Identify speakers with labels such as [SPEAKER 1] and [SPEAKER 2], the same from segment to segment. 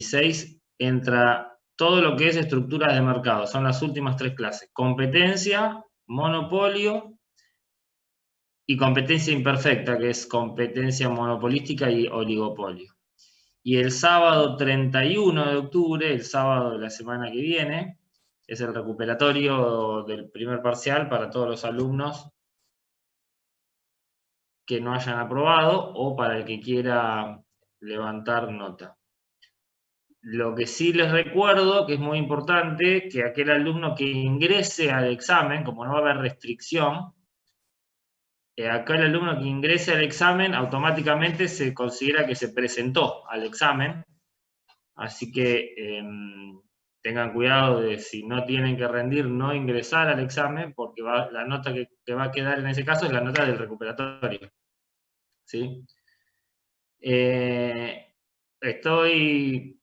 [SPEAKER 1] 16 entra todo lo que es estructuras de mercado. Son las últimas 3 clases. Competencia, monopolio y competencia imperfecta, que es competencia monopolística y oligopolio. Y el sábado 31 de octubre, el sábado de la semana que viene, es el recuperatorio del primer parcial para todos los alumnos que no hayan aprobado o para el que quiera levantar nota. Lo que sí les recuerdo, que es muy importante, que aquel alumno que ingrese al examen, como no va a haber restricción, aquel alumno que ingrese al examen automáticamente se considera que se presentó al examen, así que tengan cuidado de si no tienen que rendir, no ingresar al examen, porque la nota que va a quedar en ese caso es la nota del recuperatorio. ¿Sí? Estoy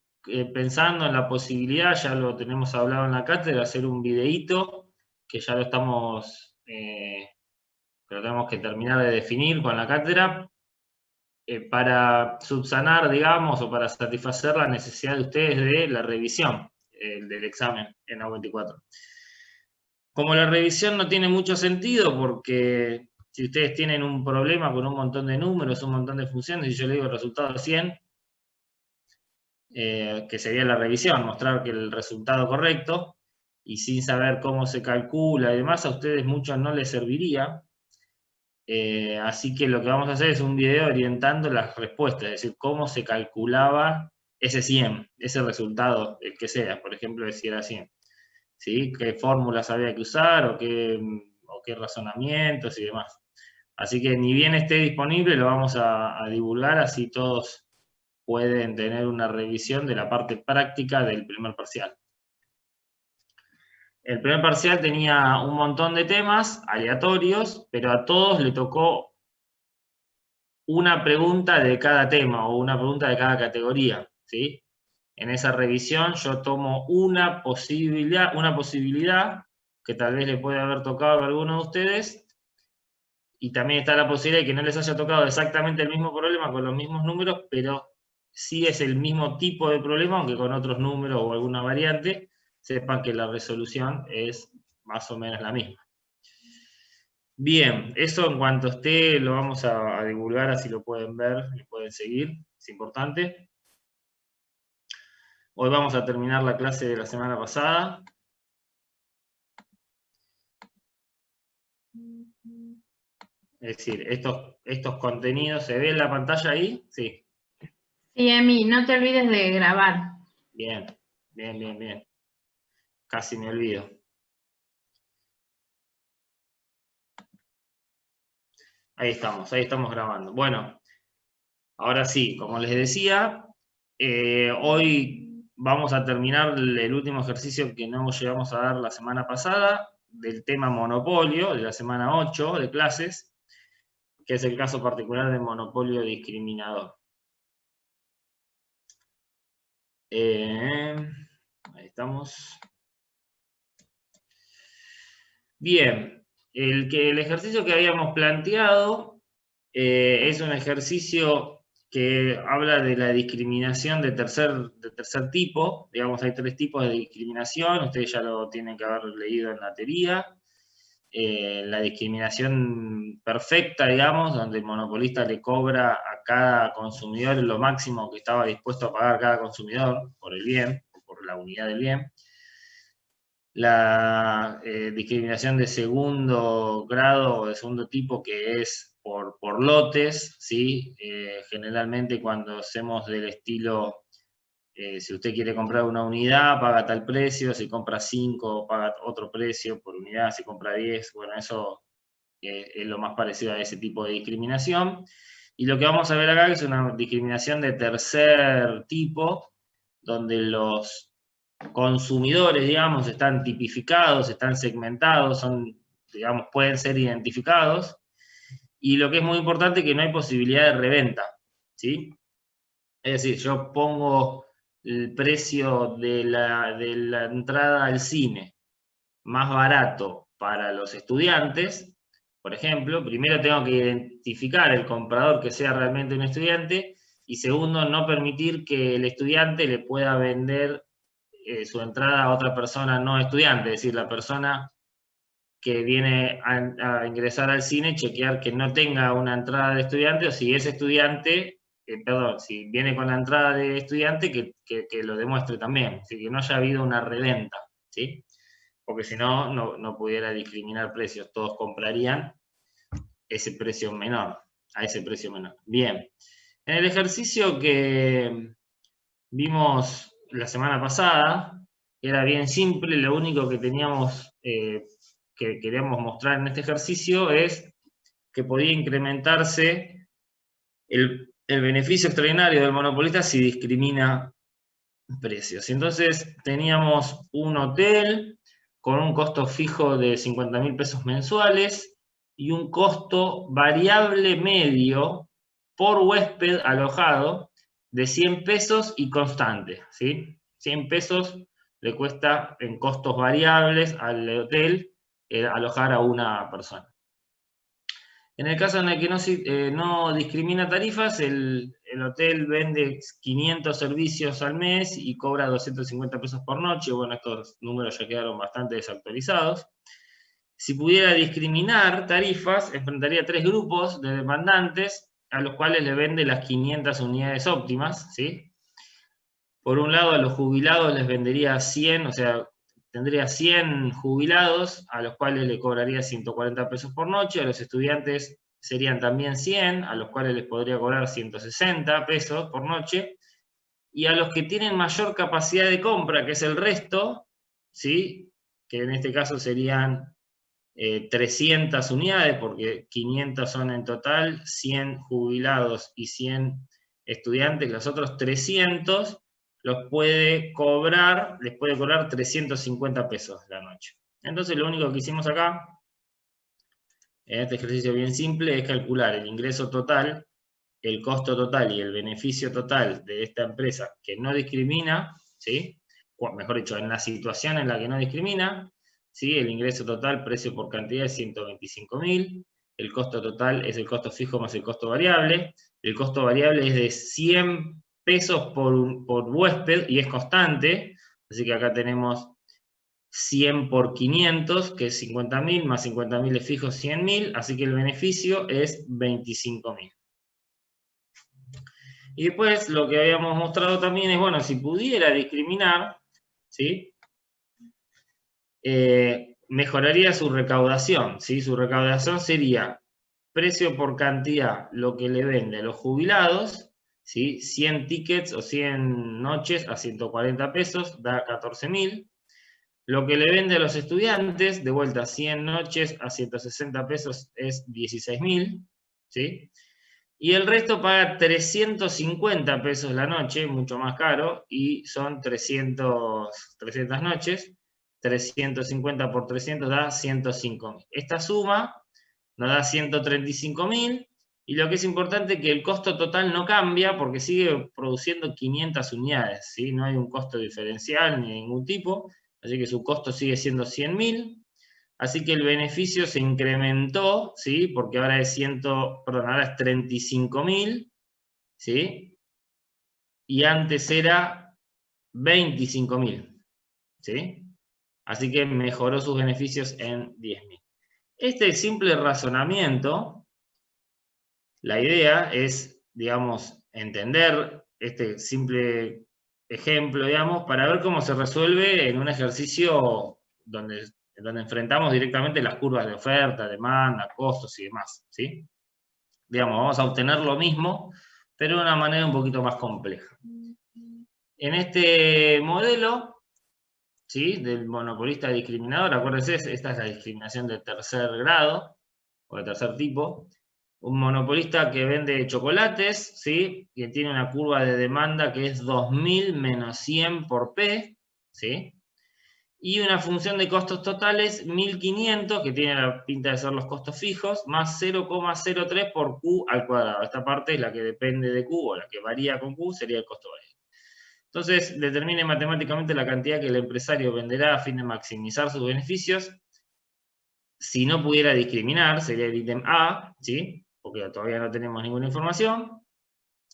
[SPEAKER 1] pensando en la posibilidad, ya lo tenemos hablado en la cátedra, de hacer un videíto, que ya lo estamos, pero tenemos que terminar de definir con la cátedra, para subsanar, digamos, o para satisfacer la necesidad de ustedes de la revisión del examen en A24. Como la revisión no tiene mucho sentido, porque si ustedes tienen un problema con un montón de números, un montón de funciones, y yo le digo el resultado de 100, que sería la revisión, mostrar que el resultado correcto, y sin saber cómo se calcula y demás, a ustedes mucho no les serviría. Así que lo que vamos a hacer es un video orientando las respuestas, es decir, cómo se calculaba ese 100, ese resultado, el que sea, por ejemplo, si era 100. ¿Sí? Qué fórmulas había que usar o qué razonamientos y demás. Así que ni bien esté disponible lo vamos a divulgar, así todos pueden tener una revisión de la parte práctica del primer parcial. El primer parcial tenía un montón de temas aleatorios, pero a todos le tocó una pregunta de cada tema o una pregunta de cada categoría, ¿sí? En esa revisión yo tomo una posibilidad que tal vez le puede haber tocado a alguno de ustedes, y también está la posibilidad de que no les haya tocado exactamente el mismo problema con los mismos números, pero sí es el mismo tipo de problema, aunque con otros números o alguna variante, sepan que la resolución es más o menos la misma. Bien, eso en cuanto esté lo vamos a divulgar, así lo pueden ver, lo pueden seguir, es importante. Hoy vamos a terminar la clase de la semana pasada. Es decir, estos contenidos, ¿se ve en la pantalla ahí? Sí.
[SPEAKER 2] Sí, Emi, no te olvides de grabar.
[SPEAKER 1] Bien, bien, bien, bien. Casi me olvido. Ahí estamos grabando. Bueno, ahora sí, como les decía, hoy vamos a terminar el último ejercicio que no llegamos a dar la semana pasada, del tema monopolio, de la semana 8 de clases, que es el caso particular de monopolio discriminador. Ahí estamos. Bien, el ejercicio que habíamos planteado es un ejercicio que habla de la discriminación de tercer tipo. Digamos, hay 3 tipos de discriminación, ustedes ya lo tienen que haber leído en la teoría. La discriminación perfecta, digamos, donde el monopolista le cobra a cada consumidor lo máximo que estaba dispuesto a pagar cada consumidor por el bien, o por la unidad del bien. La discriminación de segundo grado o de segundo tipo, que es por lotes, ¿sí? Generalmente cuando hacemos del estilo, si usted quiere comprar una unidad, paga tal precio, si compra 5, paga otro precio por unidad, si compra 10, bueno, eso es lo más parecido a ese tipo de discriminación. Y lo que vamos a ver acá es una discriminación de tercer tipo, donde los consumidores, digamos, están tipificados, están segmentados, digamos, pueden ser identificados, y lo que es muy importante es que no hay posibilidad de reventa, ¿sí? Es decir, yo pongo el precio de la entrada al cine más barato para los estudiantes, por ejemplo, primero tengo que identificar el comprador que sea realmente un estudiante, Y segundo, no permitir que el estudiante le pueda vender su entrada a otra persona no estudiante, es decir, la persona que viene a ingresar al cine, chequear que no tenga una entrada de estudiante, o si es estudiante, perdón, si viene con la entrada de estudiante, que lo demuestre también, así que no haya habido una reventa, ¿sí? Porque si no, no pudiera discriminar precios, todos comprarían ese precio menor, a ese precio menor. Bien, en el ejercicio que vimos la semana pasada, era bien simple, lo único que teníamos, que queríamos mostrar en este ejercicio es que podía incrementarse el beneficio extraordinario del monopolista si discrimina precios. Entonces teníamos un hotel con un costo fijo de 50.000 pesos mensuales y un costo variable medio por huésped alojado de 100 pesos y constante, ¿sí? 100 pesos le cuesta en costos variables al hotel alojar a una persona. En el caso en el que no discrimina tarifas, el hotel vende 500 servicios al mes y cobra 250 pesos por noche. Bueno, estos números ya quedaron bastante desactualizados. Si pudiera discriminar tarifas, enfrentaría 3 grupos de demandantes a los cuales le vende las 500 unidades óptimas, ¿sí? Por un lado, a los jubilados les vendería 100, o sea, tendría 100 jubilados a los cuales le cobraría 140 pesos por noche, a los estudiantes serían también 100, a los cuales les podría cobrar 160 pesos por noche, y a los que tienen mayor capacidad de compra, que es el resto, ¿sí? Que en este caso serían 300 unidades, porque 500 son en total, 100 jubilados y 100 estudiantes, los otros 300 les puede cobrar 350 pesos la noche. Entonces lo único que hicimos acá, en este ejercicio bien simple, es calcular el ingreso total, el costo total y el beneficio total de esta empresa que no discrimina, ¿sí? Mejor dicho, en la situación en la que no discrimina, ¿sí? El ingreso total, precio por cantidad es 125.000, el costo total es el costo fijo más el costo variable, el costo variable es de 100 pesos por huésped y es constante, así que acá tenemos 100 por 500, que es 50.000, más 50.000 de fijo 100.000, así que el beneficio es 25.000. Y después lo que habíamos mostrado también es, bueno, si pudiera discriminar, ¿sí? Mejoraría su recaudación, ¿sí? Su recaudación sería precio por cantidad, lo que le vende a los jubilados, ¿sí? 100 tickets o 100 noches a 140 pesos, da 14.000. Lo que le vende a los estudiantes, de vuelta 100 noches a 160 pesos es 16.000, ¿sí? Y el resto paga 350 pesos la noche, mucho más caro, y son 300 noches. 350 por 300 da 105.000. Esta suma nos da 135.000, y lo que es importante es que el costo total no cambia porque sigue produciendo 500 unidades, ¿sí? No hay un costo diferencial ni de ningún tipo, así que su costo sigue siendo 100.000. Así que el beneficio se incrementó, ¿sí? Porque ahora es 35.000, ¿sí? Y antes era 25.000, ¿sí? Así que mejoró sus beneficios en 10.000. Este simple razonamiento, la idea es, digamos, entender este simple ejemplo, digamos, para ver cómo se resuelve en un ejercicio donde enfrentamos directamente las curvas de oferta, demanda, costos y demás, ¿sí? Digamos, vamos a obtener lo mismo, pero de una manera un poquito más compleja. En este modelo, ¿sí? Del monopolista discriminador, acuérdense, esta es la discriminación de tercer grado, o de tercer tipo. Un monopolista que vende chocolates, ¿sí? Que tiene una curva de demanda que es 2.000 menos 100 por P, ¿sí? Y una función de costos totales 1.500, que tiene la pinta de ser los costos fijos, más 0,03 por Q al cuadrado. Esta parte es la que depende de Q, o la que varía con Q, sería el costo variable. Entonces, determine matemáticamente la cantidad que el empresario venderá a fin de maximizar sus beneficios. Si no pudiera discriminar, sería el ítem A, ¿sí? Porque todavía no tenemos ninguna información.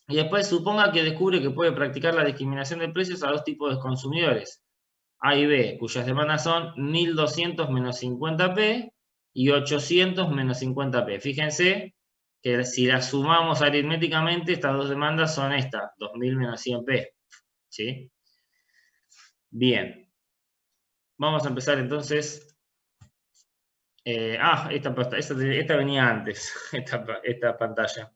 [SPEAKER 1] Y después suponga que descubre que puede practicar la discriminación de precios a dos tipos de consumidores, A y B, cuyas demandas son 1200 menos 50p y 800 menos 50p. Fíjense que si las sumamos aritméticamente, estas dos demandas son estas, 2000 menos 100p. ¿Sí? Bien. Vamos a empezar entonces. Esta venía antes, esta pantalla,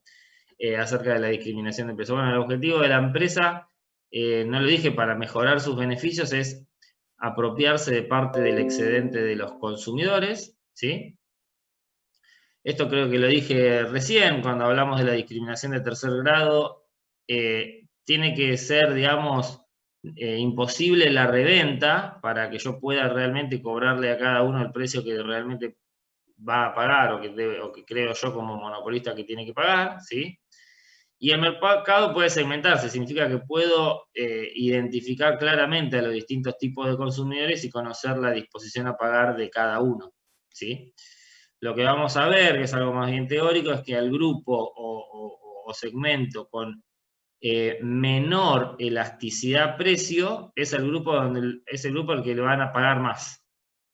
[SPEAKER 1] acerca de la discriminación de precios. Bueno, el objetivo de la empresa, no lo dije, para mejorar sus beneficios es apropiarse de parte del excedente de los consumidores, ¿sí? Esto creo que lo dije recién cuando hablamos de la discriminación de tercer grado. Tiene que ser, digamos, imposible la reventa para que yo pueda realmente cobrarle a cada uno el precio que realmente va a pagar o que creo yo como monopolista que tiene que pagar, ¿sí? Y el mercado puede segmentarse, significa que puedo identificar claramente a los distintos tipos de consumidores y conocer la disposición a pagar de cada uno, ¿sí? Lo que vamos a ver, que es algo más bien teórico, es que al grupo o segmento con menor elasticidad precio es el grupo al que le van a pagar más,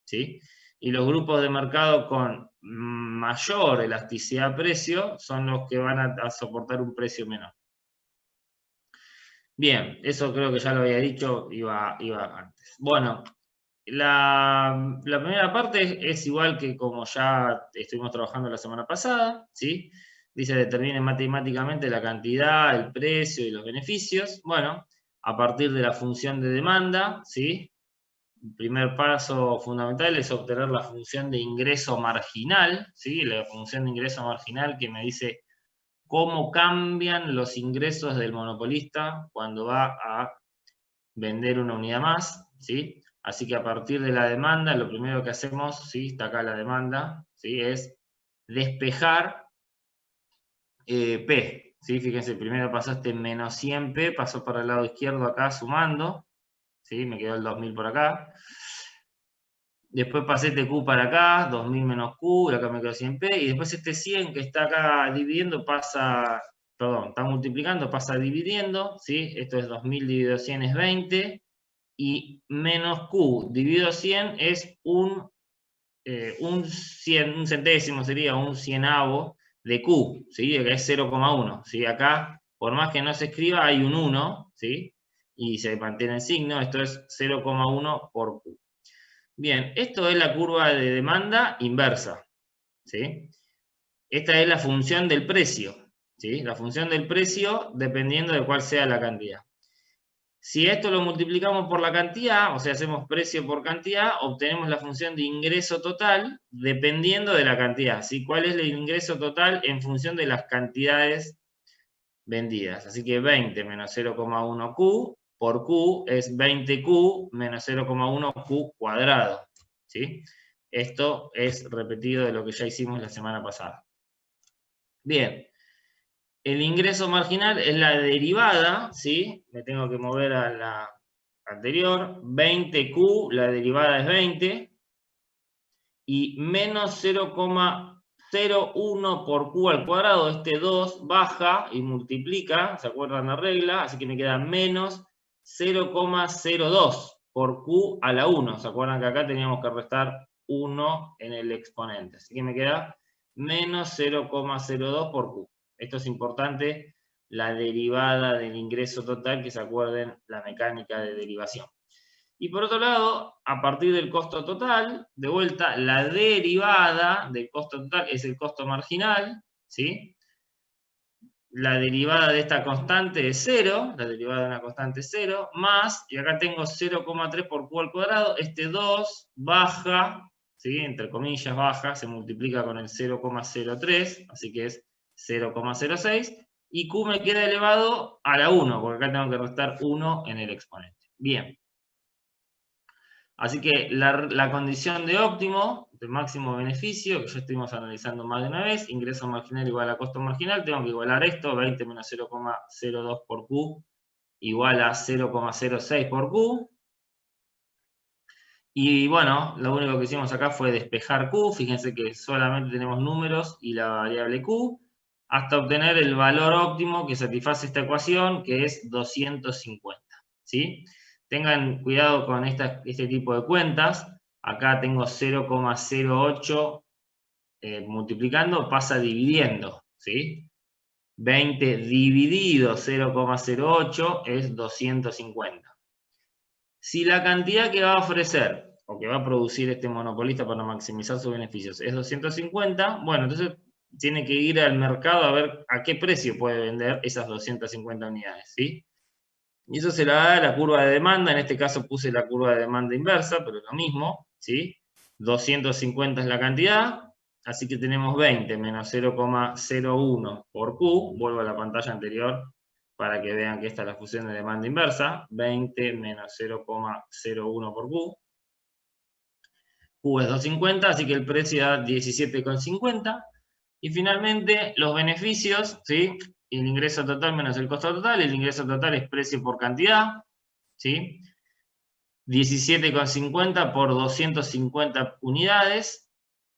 [SPEAKER 1] ¿sí? Y los grupos de mercado con mayor elasticidad precio son los que van a soportar un precio menor. Bien, eso creo que ya lo había dicho, iba antes. Bueno, la primera parte es igual que como ya estuvimos trabajando la semana pasada, ¿sí? Dice determine matemáticamente la cantidad, el precio y los beneficios. Bueno, a partir de la función de demanda, ¿sí? El primer paso fundamental es obtener la función de ingreso marginal, ¿sí? La función de ingreso marginal que me dice cómo cambian los ingresos del monopolista cuando va a vender una unidad más, ¿sí? Así que a partir de la demanda, lo primero que hacemos, ¿sí? Está acá la demanda, ¿sí? Es despejar P, ¿sí? Fíjense, primero pasaste menos 100P, pasó para el lado izquierdo acá sumando, ¿sí? Me quedó el 2000 por acá. Después pasé este Q para acá, 2000 menos Q, acá me quedó 100P, y después este 100 que está acá dividiendo está multiplicando, pasa dividiendo, ¿sí? Esto es 2000 dividido 100 es 20, y menos Q dividido 100 es un centésimo, sería un cienavo de Q, ¿sí? Que es 0,1, ¿sí? Acá, por más que no se escriba, hay un 1, ¿sí? Y se mantiene el signo, esto es 0,1 por Q. Bien, esto es la curva de demanda inversa, ¿sí? Esta es la función del precio, ¿sí? La función del precio dependiendo de cuál sea la cantidad. Si esto lo multiplicamos por la cantidad, o sea, hacemos precio por cantidad, obtenemos la función de ingreso total dependiendo de la cantidad, ¿sí? ¿Cuál es el ingreso total en función de las cantidades vendidas? Así que 20 menos 0,1 Q por Q es 20Q menos 0,1 Q cuadrado, ¿sí? Esto es repetido de lo que ya hicimos la semana pasada. Bien, el ingreso marginal es la derivada, ¿sí? Me tengo que mover a la anterior. 20Q, la derivada es 20. Y menos 0,01 por Q al cuadrado, este 2 baja y multiplica, ¿se acuerdan la regla? Así que me queda menos 0,02 por Q a la 1. ¿Se acuerdan que acá teníamos que restar 1 en el exponente? Así que me queda menos 0,02 por Q. Esto es importante, la derivada del ingreso total, que se acuerden la mecánica de derivación. Y por otro lado, a partir del costo total, de vuelta, la derivada del costo total es el costo marginal, ¿sí? La derivada de esta constante es 0, la derivada de una constante es 0, más, y acá tengo 0,3 por Q al cuadrado, este 2 baja, ¿sí? Entre comillas baja, se multiplica con el 0,03, así que es 0,06, y Q me queda elevado a la 1, porque acá tengo que restar 1 en el exponente. Bien. Así que la condición de óptimo, de máximo beneficio, que ya estuvimos analizando más de una vez, ingreso marginal igual a costo marginal, tengo que igualar esto, 20 menos 0,02 por Q igual a 0,06 por Q. Y bueno, lo único que hicimos acá fue despejar Q, fíjense que solamente tenemos números y la variable Q. hasta obtener el valor óptimo que satisface esta ecuación, que es 250. ¿Sí? Tengan cuidado con este tipo de cuentas. Acá tengo 0,08 multiplicando, pasa dividiendo. ¿Sí? 20 dividido 0,08 es 250. Si la cantidad que va a ofrecer o que va a producir este monopolista para maximizar sus beneficios es 250, bueno, entonces tiene que ir al mercado a ver a qué precio puede vender esas 250 unidades, ¿sí? Y eso se la da la curva de demanda, en este caso puse la curva de demanda inversa, pero es lo mismo, ¿sí? 250 es la cantidad, así que tenemos 20 menos 0,01 por Q, vuelvo a la pantalla anterior para que vean que esta es la función de demanda inversa, 20 menos 0,01 por Q. Q es 250, así que el precio da 17,50. Y finalmente, los beneficios, ¿sí? El ingreso total menos el costo total. El ingreso total es precio por cantidad, ¿sí? 17,50 por 250 unidades.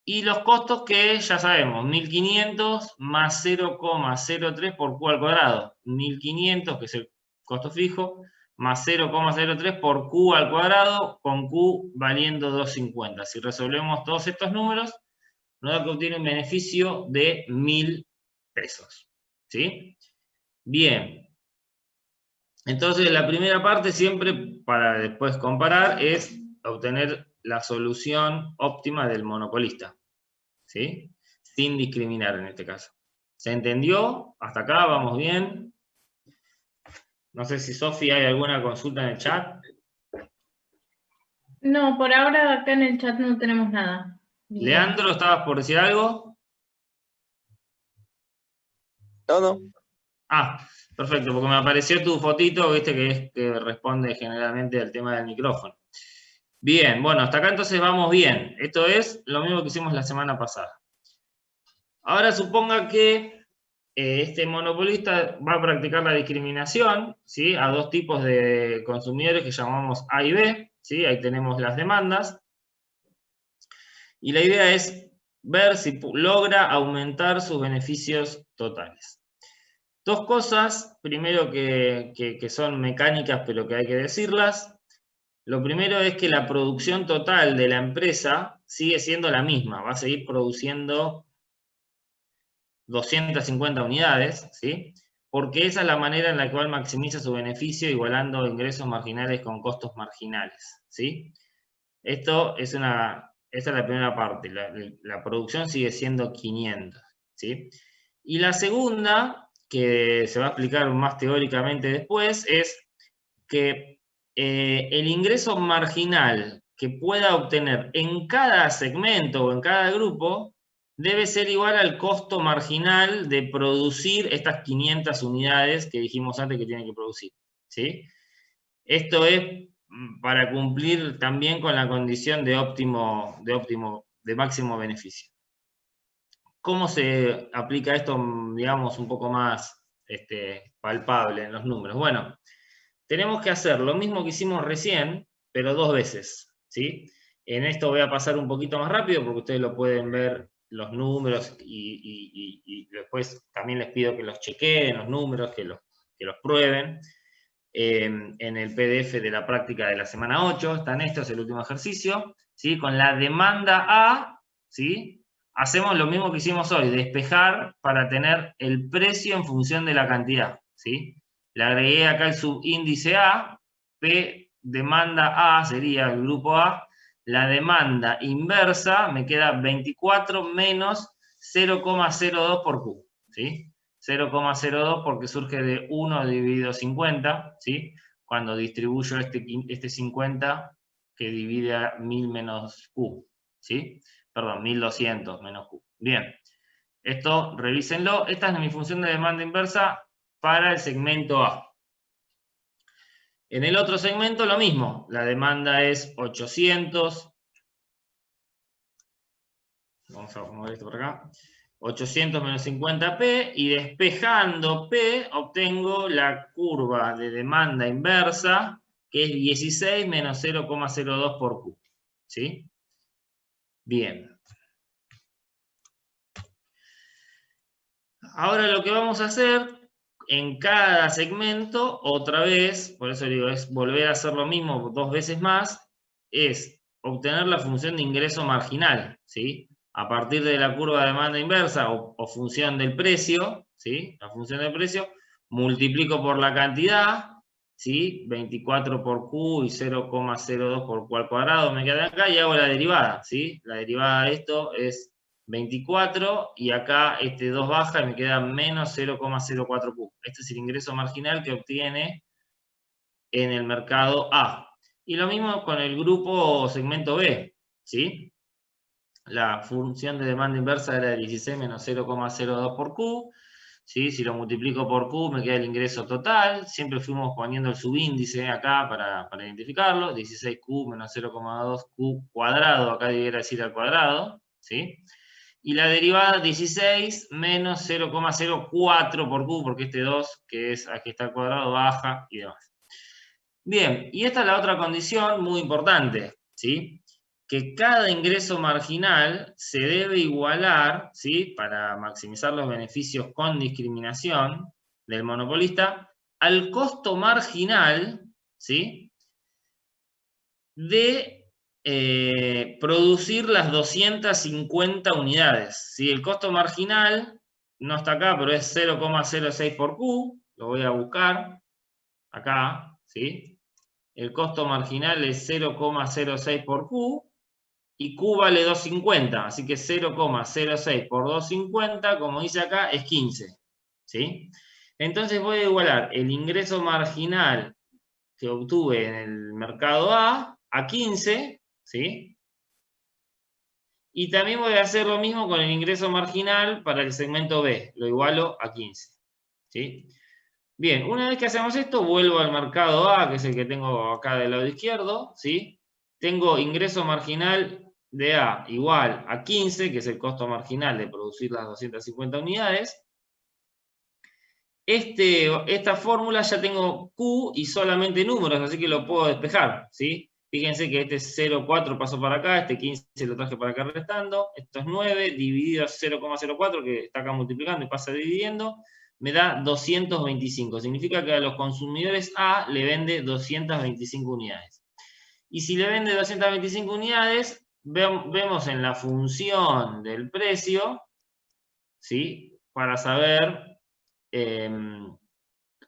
[SPEAKER 1] Y los costos que ya sabemos, 1500 más 0,03 por Q al cuadrado. 1500, que es el costo fijo, más 0,03 por Q al cuadrado, con Q valiendo 250. Si resolvemos todos estos números, nos da que obtiene un beneficio de 1000 pesos. ¿Sí? Bien. Entonces, la primera parte siempre, para después comparar, es obtener la solución óptima del monopolista. ¿Sí? Sin discriminar en este caso. ¿Se entendió? Hasta acá, vamos bien. No sé si, Sofi, hay alguna consulta en el chat.
[SPEAKER 2] No, por ahora acá en el chat no tenemos nada. Bien.
[SPEAKER 1] Leandro, ¿estabas por decir algo?
[SPEAKER 3] No.
[SPEAKER 1] Ah, perfecto, porque me apareció tu fotito, viste que responde generalmente al tema del micrófono. Bien, bueno, hasta acá entonces vamos bien. Esto es lo mismo que hicimos la semana pasada. Ahora suponga que este monopolista va a practicar la discriminación, ¿sí? A dos tipos de consumidores que llamamos A y B, ¿sí? Ahí tenemos las demandas. Y la idea es ver si logra aumentar sus beneficios totales. Dos cosas, primero que son mecánicas, pero que hay que decirlas. Lo primero es que la producción total de la empresa sigue siendo la misma, va a seguir produciendo 250 unidades, ¿sí? Porque esa es la manera en la cual maximiza su beneficio igualando ingresos marginales con costos marginales, ¿sí? Esta es la primera parte, la producción sigue siendo 500, ¿sí? Y la segunda, que se va a explicar más teóricamente después, es que el ingreso marginal que pueda obtener en cada segmento o en cada grupo debe ser igual al costo marginal de producir estas 500 unidades que dijimos antes que tienen que producir, ¿sí? Esto es para cumplir también con la condición de máximo beneficio. ¿Cómo se aplica esto, digamos, un poco más palpable en los números? Bueno, tenemos que hacer lo mismo que hicimos recién, pero dos veces, ¿sí? En esto voy a pasar un poquito más rápido porque ustedes lo pueden ver los números y después también les pido que los chequeen los números, que los prueben. En el PDF de la práctica de la semana 8, están estos, el último ejercicio, ¿sí? Con la demanda A, ¿sí? Hacemos lo mismo que hicimos hoy, despejar para tener el precio en función de la cantidad, ¿sí? Le agregué acá el subíndice A, P demanda A sería el grupo A, la demanda inversa me queda 24 menos 0,02 por Q, ¿sí? 0,02 porque surge de 1 dividido 50, ¿sí? Cuando distribuyo este 50 que divide a 1000 menos Q, ¿sí? Perdón, 1200 menos Q. Bien, esto revísenlo. Esta es mi función de demanda inversa para el segmento A. En el otro segmento lo mismo, la demanda es 800. Vamos a mover esto por acá. 800 menos 50P, y despejando P obtengo la curva de demanda inversa, que es 16 menos 0,02 por Q. ¿Sí? Bien. Ahora lo que vamos a hacer en cada segmento, otra vez, por eso digo, es volver a hacer lo mismo 2 veces más, es obtener la función de ingreso marginal, ¿sí? A partir de la curva de demanda inversa o función del precio, ¿sí? La función del precio, multiplico por la cantidad, ¿sí? 24 por Q y 0,02 por Q al cuadrado me queda acá y hago la derivada, ¿sí? La derivada de esto es 24 y acá este 2 baja y me queda menos 0,04 Q. Este es el ingreso marginal que obtiene en el mercado A. Y lo mismo con el grupo o segmento B, ¿sí? La función de demanda inversa era 16 menos 0,02 por Q, ¿sí? Si lo multiplico por Q me queda el ingreso total, siempre fuimos poniendo el subíndice acá para identificarlo, 16Q menos 0,2 Q cuadrado, acá debiera decir al cuadrado, ¿sí? Y la derivada 16 menos 0,04 por Q, porque este 2, que es aquí está al cuadrado, baja y demás. Bien, y esta es la otra condición muy importante, ¿sí? Que cada ingreso marginal se debe igualar, ¿sí? Para maximizar los beneficios con discriminación del monopolista, al costo marginal, ¿sí? De producir las 250 unidades. ¿Sí? El costo marginal no está acá, pero es 0,06 por Q. Lo voy a buscar acá. ¿Sí? El costo marginal es 0,06 por Q. Y Q vale 250. Así que 0,06 por 250, como dice acá, es 15. ¿Sí? Entonces voy a igualar el ingreso marginal que obtuve en el mercado A 15, ¿sí? Y también voy a hacer lo mismo con el ingreso marginal para el segmento B, lo igualo a 15, ¿sí? Bien, una vez que hacemos esto, vuelvo al mercado A, que es el que tengo acá del lado izquierdo, ¿sí? Tengo ingreso marginal de A igual a 15, que es el costo marginal de producir las 250 unidades. Esta fórmula ya tengo Q y solamente números, así que lo puedo despejar, ¿sí? Fíjense que este 0,4 pasó para acá, este 15 lo traje para acá restando, esto es 9, dividido 0,04, que está acá multiplicando y pasa dividiendo, me da 225. Significa que a los consumidores A le vende 225 unidades. Y si le vende 225 unidades, vemos en la función del precio, ¿sí? Para saber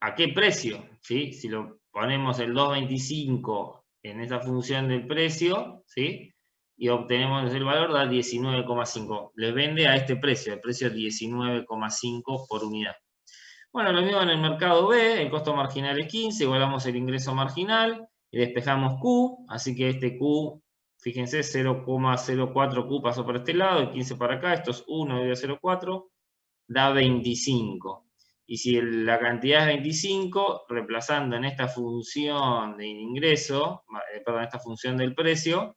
[SPEAKER 1] a qué precio, ¿sí? Si lo ponemos el 2.25 en esa función del precio, ¿sí? Y obtenemos el valor, da 19,5. Les vende a este precio, el precio es 19,5 por unidad. Bueno, lo mismo en el mercado B, el costo marginal es 15, igualamos el ingreso marginal y despejamos Q, así que este Q, fíjense, 0,04 Q pasó por este lado, el 15 para acá, esto es 1,04, da 25. Y si la cantidad es 25, reemplazando en esta función de ingreso, perdón, esta función del precio,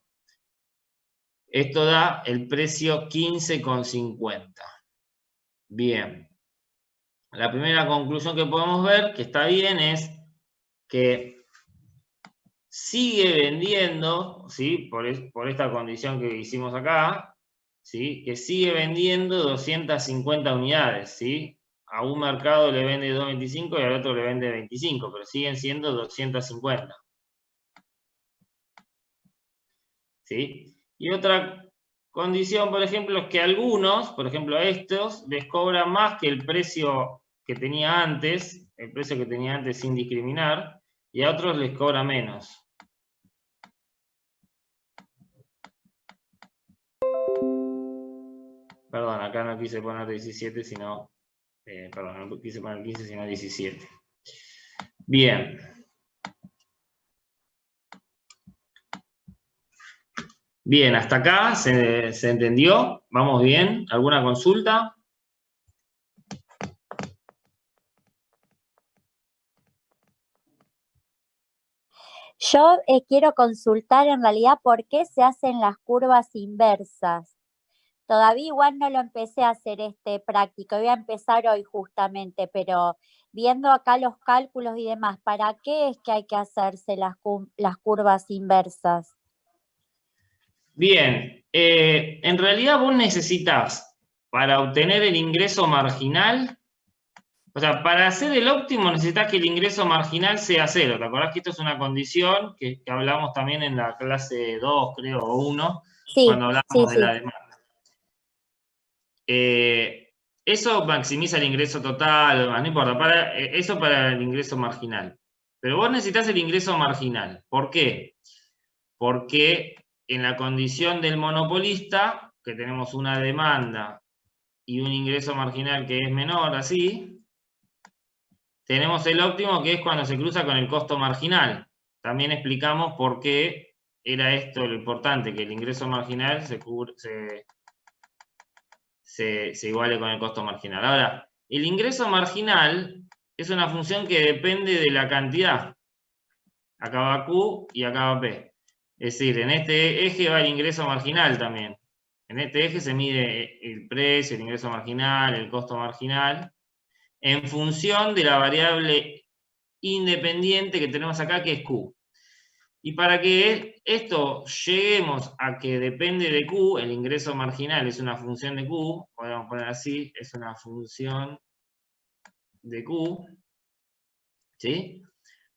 [SPEAKER 1] esto da el precio 15,50. Bien. La primera conclusión que podemos ver, que está bien, es que sigue vendiendo, ¿sí? Por esta condición que hicimos acá, ¿sí? Que sigue vendiendo 250 unidades, ¿sí? A un mercado le vende 2.25 y al otro le vende 25, pero siguen siendo 250. ¿Sí? Y otra condición, por ejemplo, es que algunos, por ejemplo a estos, les cobran más que el precio que tenía antes, el precio que tenía antes sin discriminar, y a otros les cobra menos. Perdón, acá no quise poner 17, sino... perdón, no quise poner 15, sino 17. Bien. Bien, hasta acá se entendió. ¿Vamos bien? ¿Alguna consulta?
[SPEAKER 3] Yo quiero consultar en realidad por qué se hacen las curvas inversas. Todavía igual no lo empecé a hacer práctico, voy a empezar hoy justamente, pero viendo acá los cálculos y demás, ¿para qué es que hay que hacerse las curvas inversas?
[SPEAKER 1] Bien, en realidad vos necesitas para obtener el ingreso marginal, o sea, para hacer el óptimo necesitas que el ingreso marginal sea 0. ¿Te acordás que esto es una condición que hablamos también en la clase 2, creo, o 1,
[SPEAKER 3] Sí,
[SPEAKER 1] cuando hablamos de
[SPEAKER 3] sí.
[SPEAKER 1] la demanda? Eso maximiza el ingreso total, no importa, eso para el ingreso marginal. Pero vos necesitas el ingreso marginal. ¿Por qué? Porque en la condición del monopolista, que tenemos una demanda y un ingreso marginal que es menor, así, tenemos el óptimo, que es cuando se cruza con el costo marginal. También explicamos por qué era esto lo importante, que el ingreso marginal se iguale con el costo marginal. Ahora, el ingreso marginal es una función que depende de la cantidad. Acá va Q y acá va P. Es decir, en este eje va el ingreso marginal también. En este eje se mide el precio, el ingreso marginal, el costo marginal, en función de la variable independiente que tenemos acá, que es Q. Y para que esto lleguemos a que depende de Q, el ingreso marginal es una función de Q, podemos poner así, es una función de Q, ¿sí?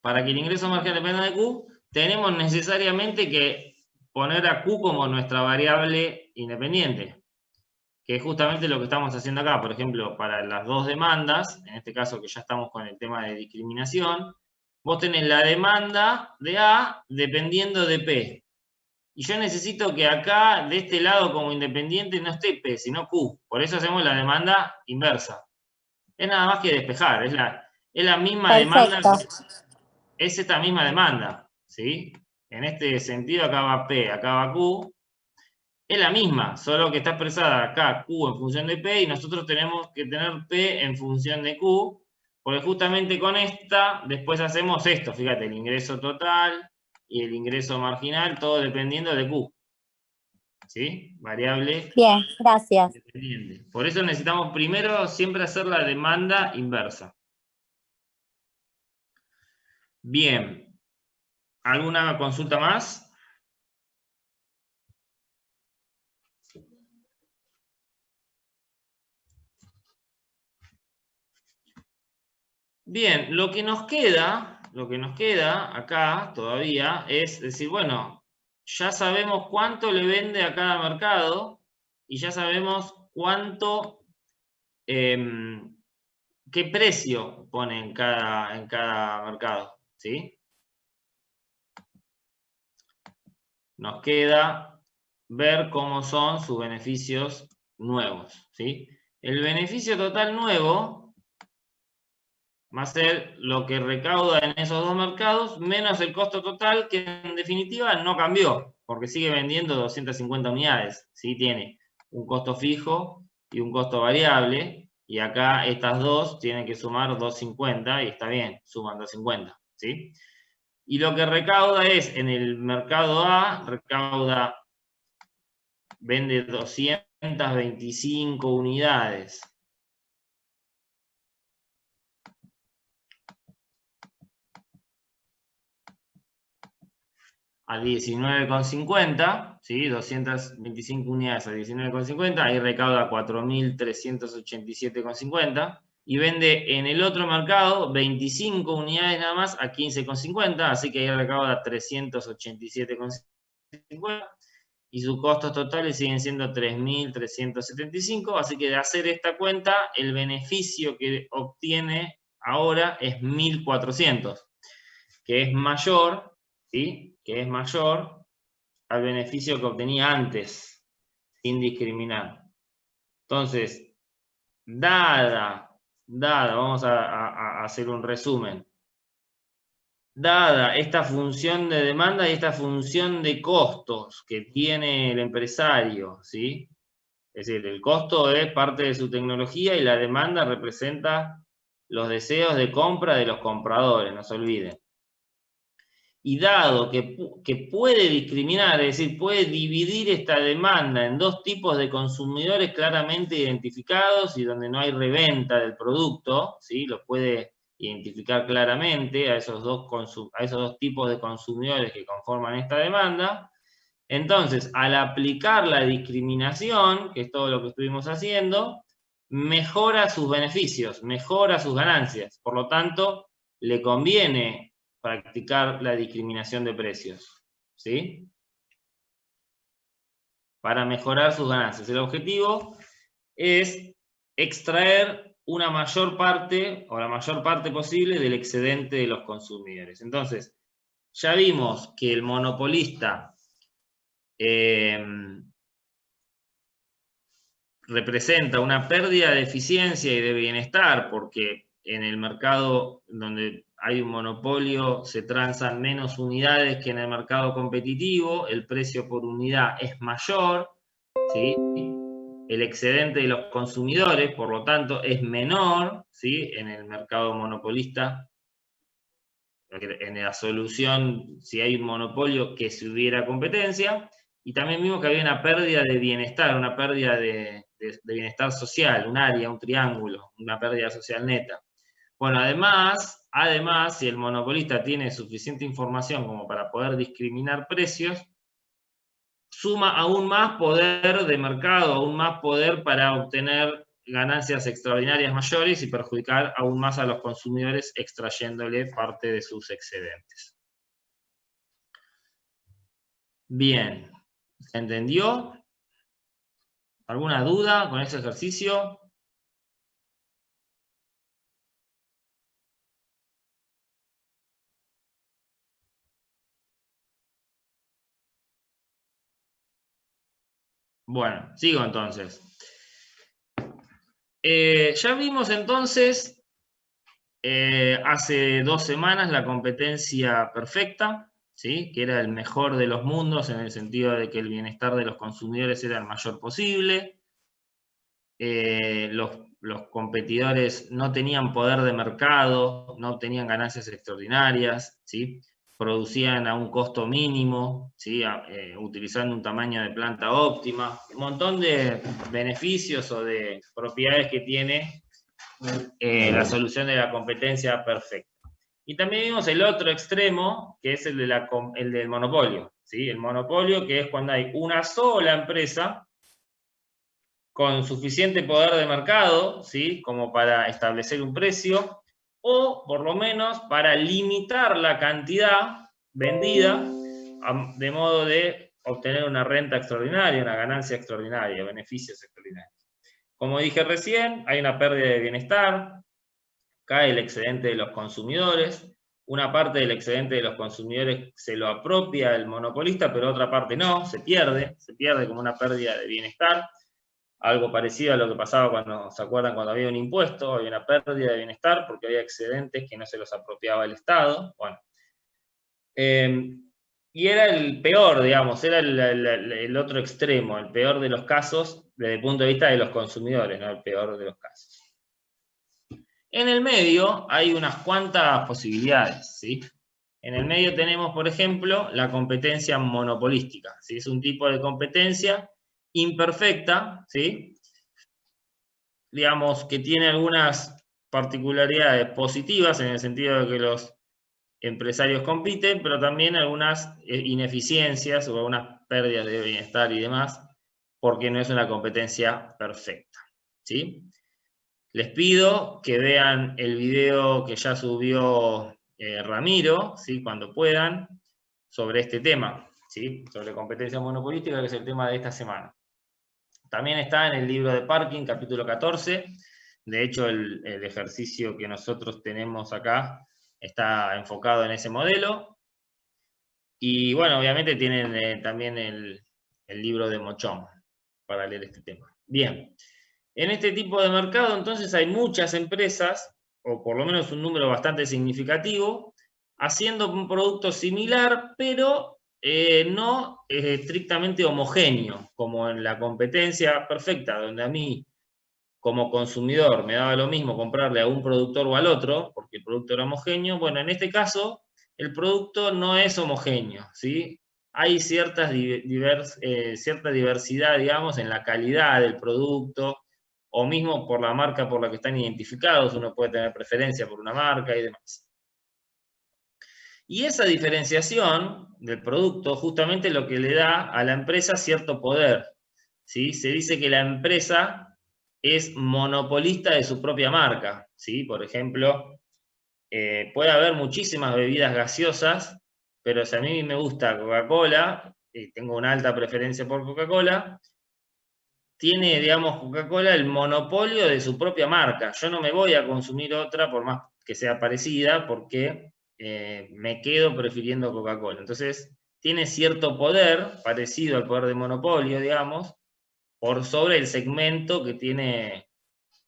[SPEAKER 1] Para que el ingreso marginal dependa de Q, tenemos necesariamente que poner a Q como nuestra variable independiente, que es justamente lo que estamos haciendo acá. Por ejemplo, para las dos demandas, en este caso que ya estamos con el tema de discriminación, vos tenés la demanda de A dependiendo de P. Y yo necesito que acá, de este lado como independiente, no esté P, sino Q. Por eso hacemos la demanda inversa. Es nada más que despejar, es la misma demanda, es esta misma demanda, ¿sí? En este sentido acá va P, acá va Q. Es la misma, solo que está expresada acá Q en función de P y nosotros tenemos que tener P en función de Q, porque justamente con esta después hacemos esto, fíjate, el ingreso total y el ingreso marginal, todo dependiendo de Q. ¿Sí? Variable.
[SPEAKER 3] Bien, gracias.
[SPEAKER 1] Independiente. Por eso necesitamos primero siempre hacer la demanda inversa. Bien. ¿Alguna consulta más? Bien, lo que nos queda acá todavía es decir, bueno, ya sabemos cuánto le vende a cada mercado y ya sabemos cuánto, qué precio pone en cada mercado, ¿sí? Nos queda ver cómo son sus beneficios nuevos, ¿sí? El beneficio total nuevo va a ser lo que recauda en esos dos mercados, menos el costo total, que en definitiva no cambió, porque sigue vendiendo 250 unidades, ¿sí? Tiene un costo fijo y un costo variable, y acá estas dos tienen que sumar 250, y está bien, suman 250, ¿sí? Y lo que recauda es, en el mercado A, vende 225 unidades. A 19,50, ¿sí? 225 unidades a 19,50, ahí recauda 4.387,50, y vende en el otro mercado 25 unidades nada más a 15,50, así que ahí recauda 387,50, y sus costos totales siguen siendo 3.375, así que de hacer esta cuenta, el beneficio que obtiene ahora es 1.400, que es mayor, ¿sí? Que es mayor al beneficio que obtenía antes, sin discriminar. Entonces, vamos a hacer un resumen. Dada esta función de demanda y esta función de costos que tiene el empresario, ¿sí? Es decir, el costo es parte de su tecnología y la demanda representa los deseos de compra de los compradores, no se olviden. Y dado que puede discriminar, es decir, puede dividir esta demanda en dos tipos de consumidores claramente identificados y donde no hay reventa del producto, ¿sí? Lo puede identificar claramente a esos dos tipos de consumidores que conforman esta demanda, Entonces, al aplicar la discriminación, que es todo lo que estuvimos haciendo, mejora sus beneficios, mejora sus ganancias. Por lo tanto, le conviene practicar la discriminación de precios, ¿sí? Para mejorar sus ganancias. El objetivo es extraer una mayor parte, o la mayor parte posible, del excedente de los consumidores. Entonces, ya vimos que el monopolista representa una pérdida de eficiencia y de bienestar, porque en el mercado donde hay un monopolio se transan menos unidades que en el mercado competitivo, el precio por unidad es mayor, ¿sí? El excedente de los consumidores, por lo tanto, es menor, ¿sí? En el mercado monopolista. En la solución, si hay un monopolio, que si hubiera competencia, y también vimos que había una pérdida de bienestar, una pérdida de bienestar social, un área, un triángulo, una pérdida social neta. Bueno, además, si el monopolista tiene suficiente información como para poder discriminar precios, suma aún más poder de mercado, aún más poder para obtener ganancias extraordinarias mayores y perjudicar aún más a los consumidores extrayéndole parte de sus excedentes. Bien, ¿se entendió? ¿Alguna duda con este ejercicio? Bueno, sigo entonces. Ya vimos entonces hace 2 semanas la competencia perfecta, ¿sí? Que era el mejor de los mundos en el sentido de que el bienestar de los consumidores era el mayor posible. Los competidores no tenían poder de mercado, no obtenían ganancias extraordinarias, ¿sí? Producían a un costo mínimo, ¿sí? Utilizando un tamaño de planta óptima, un montón de beneficios o de propiedades que tiene la solución de la competencia perfecta. Y también vimos el otro extremo, que es el del monopolio, ¿sí? El monopolio, que es cuando hay una sola empresa con suficiente poder de mercado, ¿sí? Como para establecer un precio, o por lo menos para limitar la cantidad vendida, de modo de obtener una renta extraordinaria, una ganancia extraordinaria, beneficios extraordinarios. Como dije recién, hay una pérdida de bienestar, cae el excedente de los consumidores, una parte del excedente de los consumidores se lo apropia el monopolista, pero otra parte no, se pierde como una pérdida de bienestar. Algo parecido a lo que pasaba cuando, ¿se acuerdan? Cuando había un impuesto, había una pérdida de bienestar porque había excedentes que no se los apropiaba el Estado. Bueno. Y era el peor, digamos, era el otro extremo, el peor de los casos desde el punto de vista de los consumidores, no el peor de los casos. En el medio hay unas cuantas posibilidades, ¿sí? En el medio tenemos, por ejemplo, la competencia monopolística, ¿sí? Es un tipo de competencia imperfecta, ¿sí? Digamos que tiene algunas particularidades positivas en el sentido de que los empresarios compiten, pero también algunas ineficiencias o algunas pérdidas de bienestar y demás, porque no es una competencia perfecta, ¿sí? Les pido que vean el video que ya subió Ramiro, ¿sí? Cuando puedan, sobre este tema, ¿sí? Sobre competencia monopolística, que es el tema de esta semana. También está en el libro de Parkin, capítulo 14. De hecho, el ejercicio que nosotros tenemos acá está enfocado en ese modelo. Y bueno, obviamente tienen también el libro de Mochón para leer este tema. Bien, en este tipo de mercado entonces hay muchas empresas, o por lo menos un número bastante significativo, haciendo un producto similar, pero no estrictamente homogéneo, como en la competencia perfecta, donde a mí, como consumidor, me daba lo mismo comprarle a un productor o al otro, porque el producto era homogéneo. Bueno, en este caso, el producto no es homogéneo, ¿sí? Hay cierta diversidad, digamos, en la calidad del producto, o mismo por la marca por la que están identificados, uno puede tener preferencia por una marca y demás. Y esa diferenciación del producto justamente es lo que le da a la empresa cierto poder, ¿sí? Se dice que la empresa es monopolista de su propia marca, ¿sí? Por ejemplo, puede haber muchísimas bebidas gaseosas, pero si a mí me gusta Coca-Cola, tengo una alta preferencia por Coca-Cola, tiene, digamos, Coca-Cola el monopolio de su propia marca. Yo no me voy a consumir otra, por más que sea parecida, porque me quedo prefiriendo Coca-Cola. Entonces, tiene cierto poder, parecido al poder de monopolio, digamos, por sobre el segmento que tiene,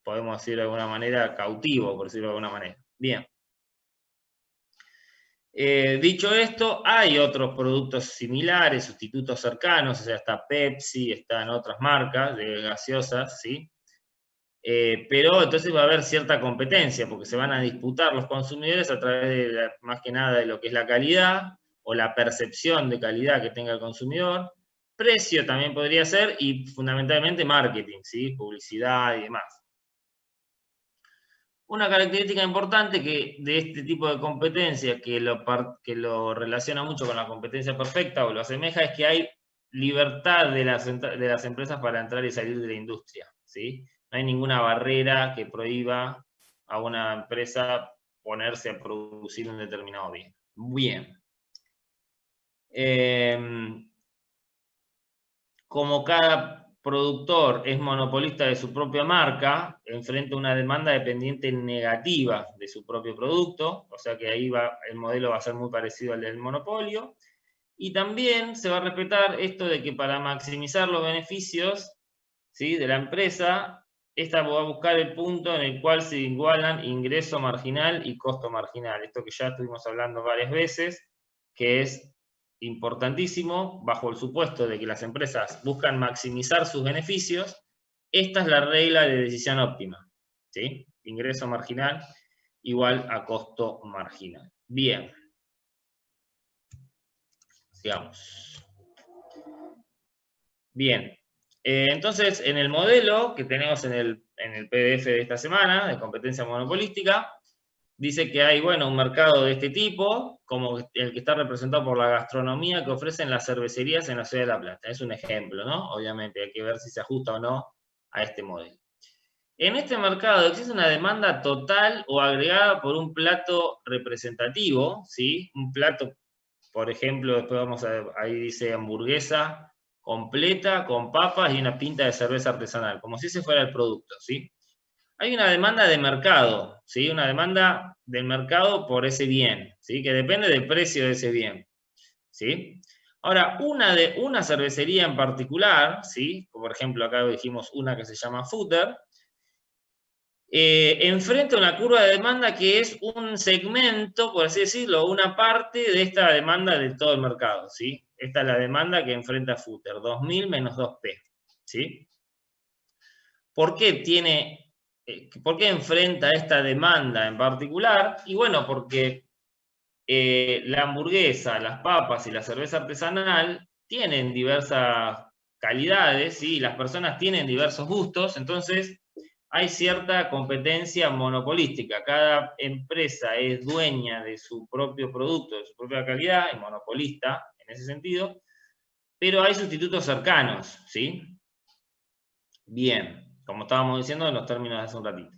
[SPEAKER 1] podemos decir de alguna manera, cautivo, por decirlo de alguna manera. Bien. Dicho esto, hay otros productos similares, sustitutos cercanos, o sea, está Pepsi, están otras marcas de gaseosas, ¿sí? Pero entonces va a haber cierta competencia, porque se van a disputar los consumidores a través de, más que nada, de lo que es la calidad, o la percepción de calidad que tenga el consumidor, precio también podría ser, y fundamentalmente marketing, ¿sí? Publicidad y demás. Una característica importante de este tipo de competencia, que lo relaciona mucho con la competencia perfecta o lo asemeja, es que hay libertad de las empresas para entrar y salir de la industria, ¿sí? No hay ninguna barrera que prohíba a una empresa ponerse a producir un determinado bien. Bien. Como cada productor es monopolista de su propia marca, enfrenta una demanda dependiente negativa de su propio producto, o sea que ahí el modelo va a ser muy parecido al del monopolio, y también se va a respetar esto de que para maximizar los beneficios, ¿sí?, de la empresa, esta va a buscar el punto en el cual se igualan ingreso marginal y costo marginal, esto que ya estuvimos hablando varias veces, que es importantísimo, bajo el supuesto de que las empresas buscan maximizar sus beneficios. Esta es la regla de decisión óptima, ¿sí? Ingreso marginal igual a costo marginal. Bien. Sigamos. Bien. Entonces, en el modelo que tenemos en el PDF de esta semana, de competencia monopolística, dice que hay, bueno, un mercado de este tipo, como el que está representado por la gastronomía que ofrecen las cervecerías en la ciudad de La Plata. Es un ejemplo, ¿no? Obviamente hay que ver si se ajusta o no a este modelo. En este mercado existe una demanda total o agregada por un plato representativo, ¿sí? Un plato, por ejemplo, después vamos a ver, ahí dice hamburguesa completa con papas y una pinta de cerveza artesanal, como si ese fuera el producto, ¿sí? Hay una demanda de mercado, ¿sí? Una demanda del mercado por ese bien, ¿sí? Que depende del precio de ese bien, ¿sí? Ahora, una cervecería en particular, ¿sí? Por ejemplo, acá dijimos una que se llama Footer, enfrenta una curva de demanda que es un segmento, por así decirlo, una parte de esta demanda de todo el mercado, ¿sí? Esta es la demanda que enfrenta Footer, 2.000 menos 2P, ¿sí? ¿Por qué enfrenta esta demanda en particular? Y bueno, porque la hamburguesa, las papas y la cerveza artesanal tienen diversas calidades, ¿sí? Las personas tienen diversos gustos, entonces hay cierta competencia monopolística. Cada empresa es dueña de su propio producto, de su propia calidad, y monopolista en ese sentido, pero hay sustitutos cercanos, ¿sí? Bien, como estábamos diciendo en los términos de hace un ratito.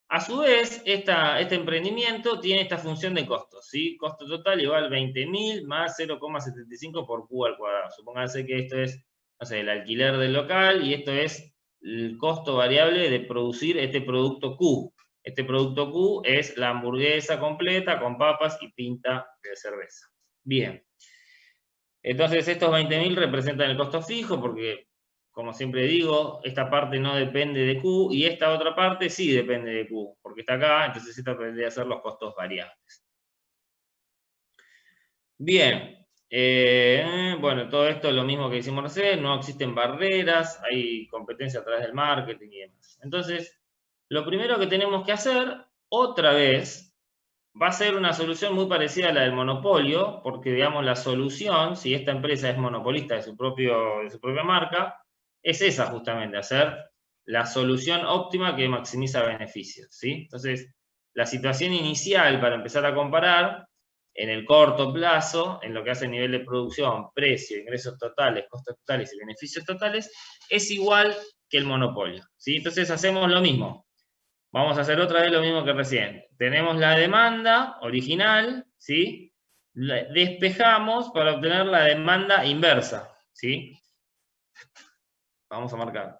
[SPEAKER 1] A su vez, este emprendimiento tiene esta función de costos, ¿sí? Costo total igual 20.000 más 0,75 por Q al cuadrado. Supónganse que esto es, no sé, el alquiler del local y esto es el costo variable de producir este producto Q. Este producto Q es la hamburguesa completa con papas y pinta de cerveza. Bien. Entonces, estos 20.000 representan el costo fijo porque, como siempre digo, esta parte no depende de Q y esta otra parte sí depende de Q, porque está acá, entonces esta tendría que ser los costos variables. Bien, bueno, todo esto es lo mismo que hicimos recién, no existen barreras, hay competencia a través del marketing y demás. Entonces, lo primero que tenemos que hacer, otra vez, va a ser una solución muy parecida a la del monopolio, porque, digamos, la solución, si esta empresa es monopolista de su propia marca, es esa justamente, hacer la solución óptima que maximiza beneficios, ¿sí? Entonces, la situación inicial para empezar a comparar en el corto plazo, en lo que hace nivel de producción, precio, ingresos totales, costos totales y beneficios totales, es igual que el monopolio, ¿sí? Entonces hacemos lo mismo. Vamos a hacer otra vez lo mismo que recién. Tenemos la demanda original, ¿sí? La despejamos para obtener la demanda inversa, ¿sí? Vamos a marcar.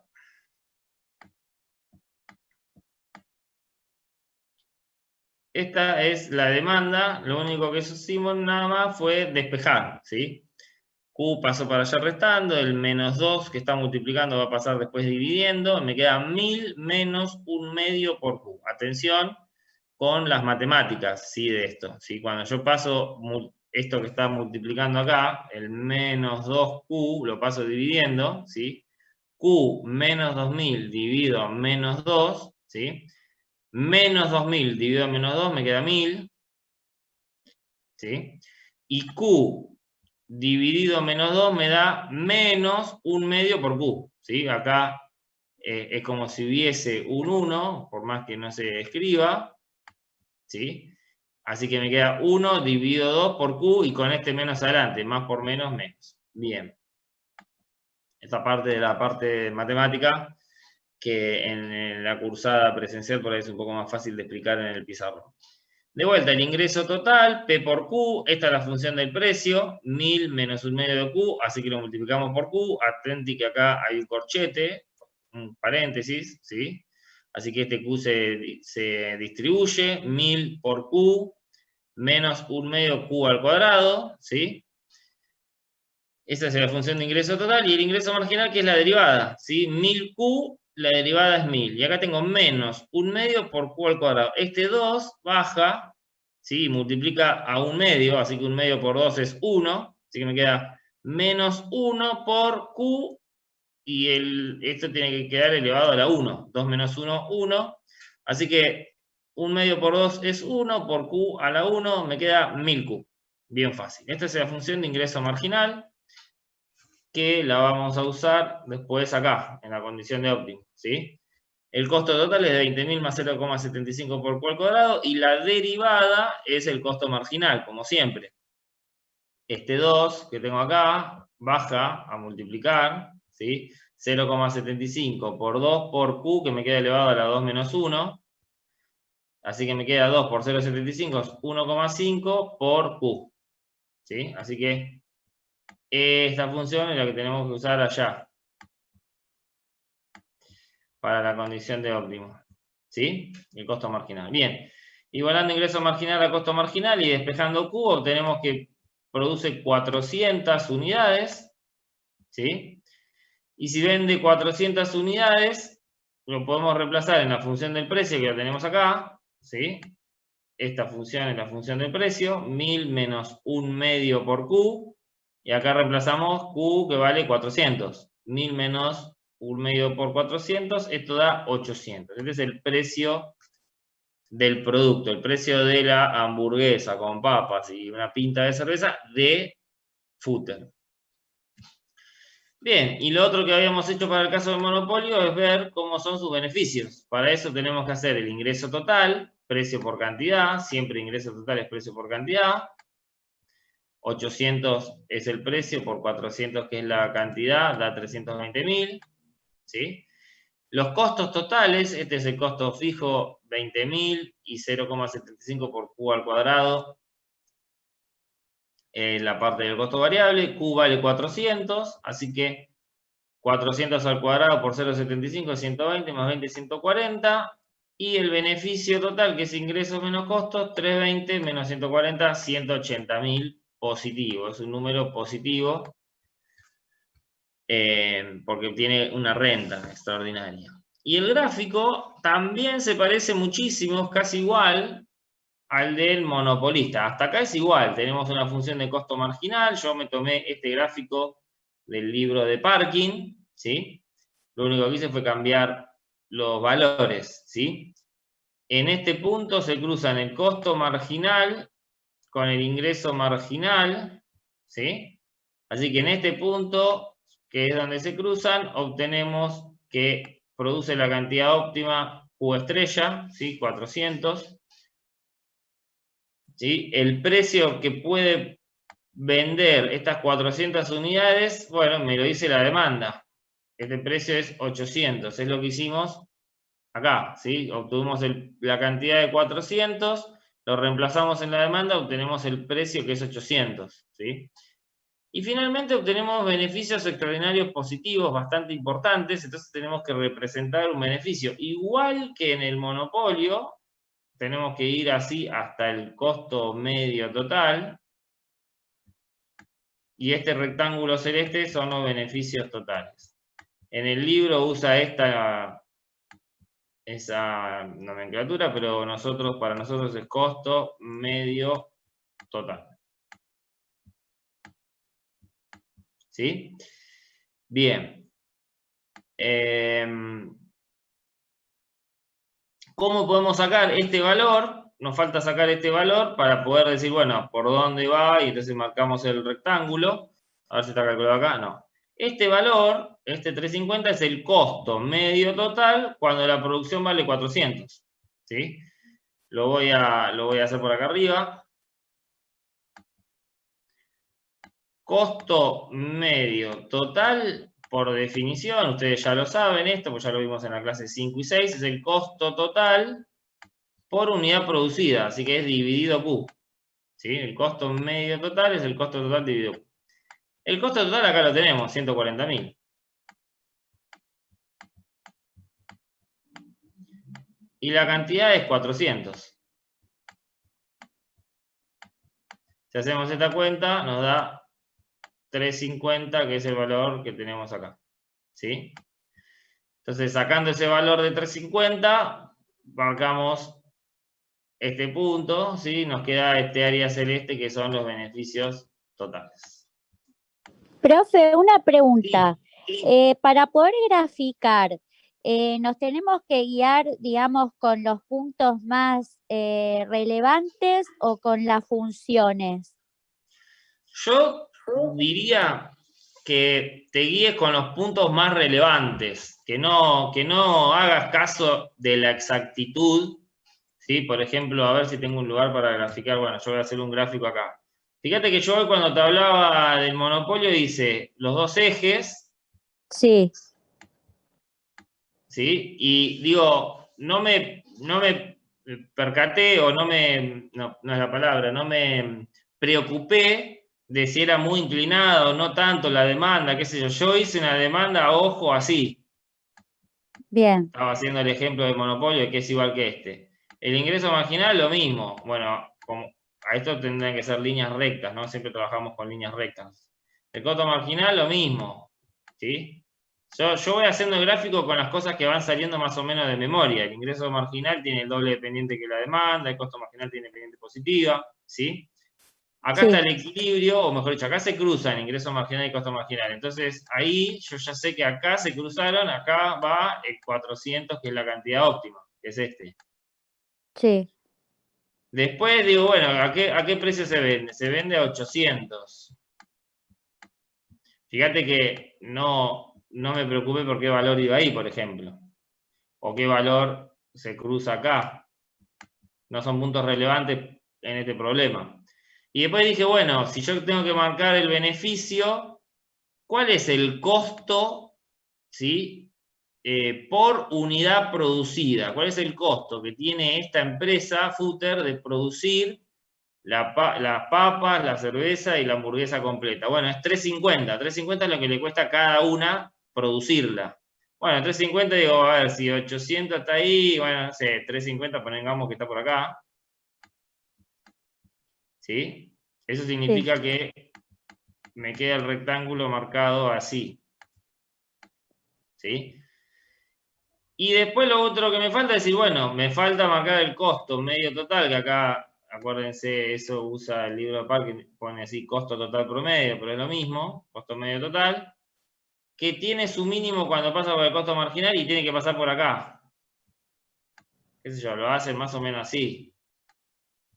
[SPEAKER 1] Esta es la demanda, lo único que hicimos nada más fue despejar, ¿sí? Q pasó para allá restando, el menos 2 que está multiplicando va a pasar después dividiendo, me queda 1000 menos 1/2 por Q. Atención con las matemáticas, ¿sí? De esto, ¿sí? Cuando yo paso esto que está multiplicando acá, el menos 2Q, lo paso dividiendo, ¿sí? Q menos 2000 dividido menos 2, ¿sí? Menos 2000 dividido menos 2 me queda 1000, ¿sí? Y Q dividido menos 2 me da menos 1/2 por Q, ¿sí? Acá es como si hubiese un 1, por más que no se escriba, ¿sí? Así que me queda 1 dividido 2 por Q y con este menos adelante, más por menos, menos. Bien. Esta parte de la parte matemática, que en la cursada presencial por ahí es un poco más fácil de explicar en el pizarrón. De vuelta, el ingreso total, P por Q, esta es la función del precio, 1000 menos 1/2 de Q, así que lo multiplicamos por Q, atenti que acá hay un corchete, un paréntesis, ¿sí? Así que este Q se distribuye, 1000 por Q, menos 1/2 Q al cuadrado, ¿sí? Esa es la función de ingreso total, y el ingreso marginal, que es la derivada, ¿sí? 1000Q, la derivada es 1000. Y acá tengo menos 1/2 por Q al cuadrado. Este 2 baja, ¿sí? Multiplica a 1/2, así que 1/2 por 2 es 1. Así que me queda menos 1 por Q, y esto tiene que quedar elevado a la 1. 2 menos 1, 1. Así que 1/2 por 2 es 1, por Q a la 1 me queda 1000Q. Bien fácil. Esta es la función de ingreso marginal, que la vamos a usar después acá, en la condición de óptimo, ¿sí? El costo total es de 20.000 más 0,75 por Q al cuadrado, y la derivada es el costo marginal, como siempre. Este 2 que tengo acá baja a multiplicar, ¿sí? 0,75 por 2 por Q, que me queda elevado a la 2 menos 1. Así que me queda 2 por 0,75 es 1,5 por Q, ¿sí? Así que esta función es la que tenemos que usar allá para la condición de óptimo, ¿sí? El costo marginal. Bien, igualando ingreso marginal a costo marginal y despejando Q, obtenemos que produce 400 unidades, ¿sí? Y si vende 400 unidades, lo podemos reemplazar en la función del precio que la tenemos acá, ¿sí? Esta función es la función del precio, 1000 menos 1/2 por Q, y acá reemplazamos Q, que vale 400. 1000 menos 1/2 por 400, esto da 800. Este es el precio del producto, el precio de la hamburguesa con papas y una pinta de cerveza de Footer. Bien, y lo otro que habíamos hecho para el caso del monopolio es ver cómo son sus beneficios. Para eso tenemos que hacer el ingreso total, precio por cantidad, siempre ingreso total es precio por cantidad. 800 es el precio por 400, que es la cantidad, da 320.000, ¿sí? Los costos totales, este es el costo fijo, 20.000 y 0,75 por Q al cuadrado, la parte del costo variable. Q vale 400, así que 400 al cuadrado por 0,75 es 120, más 20 es 140. Y el beneficio total, que es ingresos menos costos, 320 menos 140, 180.000 positivo. Es un número positivo porque tiene una renta extraordinaria. Y el gráfico también se parece muchísimo, casi igual al del monopolista. Hasta acá es igual, tenemos una función de costo marginal. Yo me tomé este gráfico del libro de Parkin, ¿sí? Lo único que hice fue cambiar los valores, ¿sí? En este punto se cruzan el costo marginal con el ingreso marginal, ¿sí? Así que en este punto, que es donde se cruzan, obtenemos que produce la cantidad óptima Q estrella, ¿sí? 400. ¿sí? El precio que puede vender estas 400 unidades, bueno, me lo dice la demanda. Este precio es 800, es lo que hicimos acá, ¿sí? Obtuvimos la cantidad de 400, lo reemplazamos en la demanda, obtenemos el precio que es 800, ¿sí? Y finalmente obtenemos beneficios extraordinarios positivos bastante importantes, entonces tenemos que representar un beneficio. Igual que en el monopolio, tenemos que ir así hasta el costo medio total, y este rectángulo celeste son los beneficios totales. En el libro usa esa nomenclatura, pero para nosotros es costo medio total. ¿Sí? Bien. ¿Cómo podemos sacar este valor? Nos falta sacar este valor para poder decir, bueno, por dónde va, y entonces marcamos el rectángulo. A ver si está calculado acá. No. Este valor, este 350, es el costo medio total cuando la producción vale 400. ¿Sí? Lo voy a hacer por acá arriba. Costo medio total, por definición, ustedes ya lo saben esto, pues ya lo vimos en la clase 5 y 6, es el costo total por unidad producida, así que es dividido Q. ¿Sí? El costo medio total es el costo total dividido Q. El costo total acá lo tenemos, 140.000. Y la cantidad es 400. Si hacemos esta cuenta, nos da 350, que es el valor que tenemos acá. ¿Sí? Entonces, sacando ese valor de 350, marcamos este punto, ¿sí? Nos queda este área celeste, que son los beneficios totales.
[SPEAKER 3] Profe, una pregunta.
[SPEAKER 1] Sí.
[SPEAKER 3] Para poder graficar, ¿nos tenemos que guiar, digamos, con los puntos más relevantes o con las funciones?
[SPEAKER 1] Yo diría que te guíes con los puntos más relevantes, que no hagas caso de la exactitud, ¿sí? Por ejemplo, a ver si tengo un lugar para graficar. Bueno, yo voy a hacer un gráfico acá. Fíjate que yo hoy cuando te hablaba del monopolio dice los dos ejes.
[SPEAKER 3] Sí.
[SPEAKER 1] ¿Sí? Y digo, no me percaté o no es la palabra, no me preocupé de si era muy inclinado o no tanto la demanda, qué sé yo. Yo hice una demanda a ojo así.
[SPEAKER 3] Bien.
[SPEAKER 1] Estaba haciendo el ejemplo del monopolio, que es igual que este. El ingreso marginal, lo mismo. Bueno, a esto tendrían que ser líneas rectas, ¿no? Siempre trabajamos con líneas rectas. El costo marginal, lo mismo. ¿Sí? Yo voy haciendo el gráfico con las cosas que van saliendo más o menos de memoria. El ingreso marginal tiene el doble de pendiente que la demanda, el costo marginal tiene pendiente positiva, ¿sí? Acá está el equilibrio, o mejor dicho, acá se cruzan ingreso marginal y costo marginal. Entonces, ahí yo ya sé que acá se cruzaron, acá va el 400, que es la cantidad óptima, que es este.
[SPEAKER 3] Sí.
[SPEAKER 1] Después digo, bueno, ¿a qué precio se vende? Se vende a 800. Fíjate que no me preocupé por qué valor iba ahí, por ejemplo. O qué valor se cruza acá. No son puntos relevantes en este problema. Y después dije, bueno, si yo tengo que marcar el beneficio, ¿cuál es el costo, ¿sí? Por unidad producida? ¿Cuál es el costo que tiene esta empresa, Futter, de producir las papas, la cerveza y la hamburguesa completa? Bueno, es 3.50. 3.50 es lo que le cuesta a cada una producirla. Bueno, 3.50 digo, a ver, si 800 está ahí, bueno, no sé, 3.50 pongamos que está por acá. ¿Sí? Eso significa que me queda el rectángulo marcado así. ¿Sí? Y después lo otro que me falta es decir, bueno, me falta marcar el costo medio total, que acá, acuérdense, eso usa el libro de Park, que pone así, costo total promedio, pero es lo mismo, costo medio total, que tiene su mínimo cuando pasa por el costo marginal y tiene que pasar por acá. Qué sé yo, lo hacen más o menos así.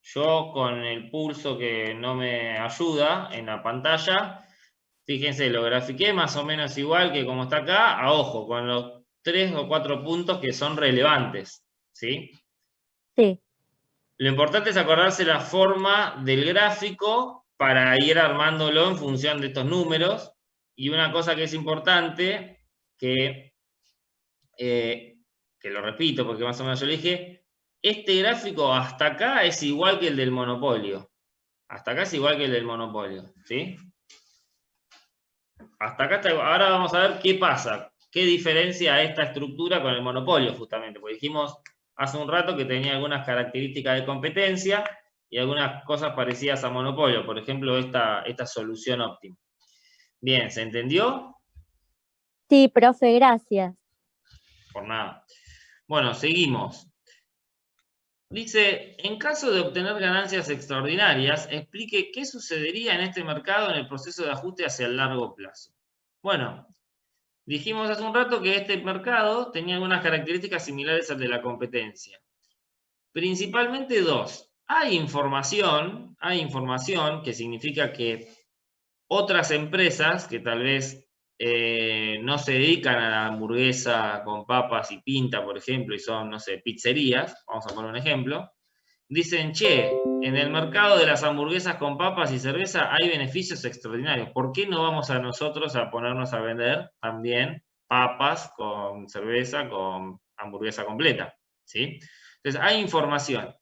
[SPEAKER 1] Yo con el pulso que no me ayuda en la pantalla, fíjense, lo grafiqué más o menos igual que como está acá, a ojo, con los 3 o 4 puntos que son relevantes, ¿sí?
[SPEAKER 3] Sí.
[SPEAKER 1] Lo importante es acordarse la forma del gráfico para ir armándolo en función de estos números. Y una cosa que es importante, que lo repito porque más o menos yo lo dije, este gráfico hasta acá es igual que el del monopolio. Hasta acá es igual que el del monopolio, ¿sí? Hasta acá está igual. Ahora vamos a ver qué pasa, qué diferencia esta estructura con el monopolio, justamente, porque dijimos hace un rato que tenía algunas características de competencia y algunas cosas parecidas a monopolio, por ejemplo, esta solución óptima. Bien, ¿se entendió?
[SPEAKER 3] Sí, profe, gracias.
[SPEAKER 1] Por nada. Bueno, seguimos. Dice, en caso de obtener ganancias extraordinarias, explique qué sucedería en este mercado en el proceso de ajuste hacia el largo plazo. Bueno, dijimos hace un rato que este mercado tenía algunas características similares al de la competencia. Principalmente dos. Hay información que significa que otras empresas que tal vez no se dedican a la hamburguesa con papas y pinta, por ejemplo, y son, no sé, pizzerías, vamos a poner un ejemplo, dicen, che, en el mercado de las hamburguesas con papas y cerveza hay beneficios extraordinarios. ¿Por qué no vamos a nosotros a ponernos a vender también papas con cerveza, con hamburguesa completa? ¿Sí? Entonces, hay información.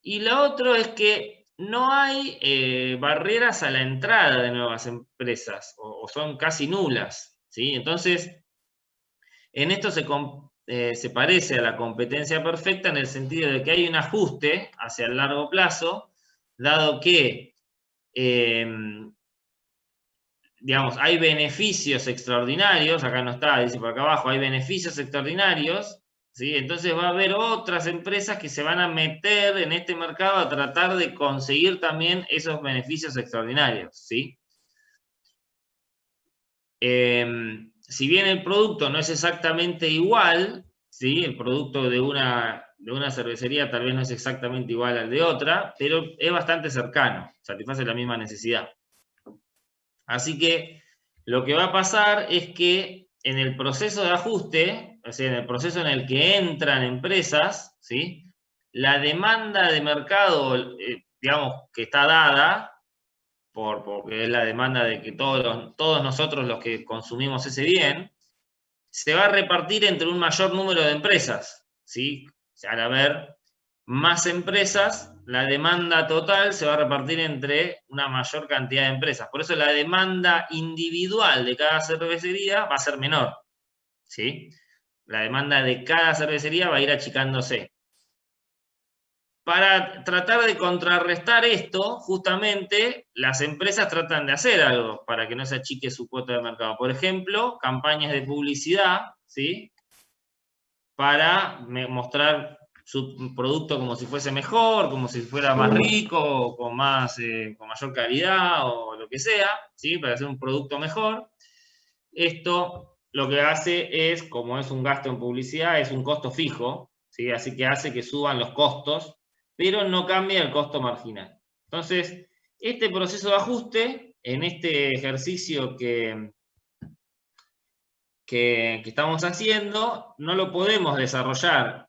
[SPEAKER 1] Y lo otro es que no hay barreras a la entrada de nuevas empresas, o son casi nulas, ¿sí? Entonces, en esto se parece a la competencia perfecta en el sentido de que hay un ajuste hacia el largo plazo, dado que, digamos, hay beneficios extraordinarios, acá no está, dice por acá abajo, hay beneficios extraordinarios, ¿sí? Entonces va a haber otras empresas que se van a meter en este mercado a tratar de conseguir también esos beneficios extraordinarios, ¿sí? Si bien el producto no es exactamente igual, ¿sí? El producto de una cervecería tal vez no es exactamente igual al de otra, pero es bastante cercano, satisface la misma necesidad. Así que lo que va a pasar es que en el proceso de ajuste, o sea, en el proceso en el que entran empresas, ¿sí? La demanda de mercado, digamos, que está dada, porque es la demanda de que todos nosotros los que consumimos ese bien, se va a repartir entre un mayor número de empresas, ¿sí? O sea, al haber más empresas, la demanda total se va a repartir entre una mayor cantidad de empresas. Por eso la demanda individual de cada cervecería va a ser menor, ¿sí? La demanda de cada cervecería va a ir achicándose. Para tratar de contrarrestar esto, justamente, las empresas tratan de hacer algo para que no se achique su cuota de mercado. Por ejemplo, campañas de publicidad, ¿sí? Para mostrar su producto como si fuese mejor, como si fuera más rico, con mayor calidad o lo que sea, ¿sí? Para hacer un producto mejor. Esto lo que hace es, como es un gasto en publicidad, es un costo fijo, ¿sí? Así que hace que suban los costos, pero no cambia el costo marginal. Entonces, este proceso de ajuste, en este ejercicio que estamos haciendo, no lo podemos desarrollar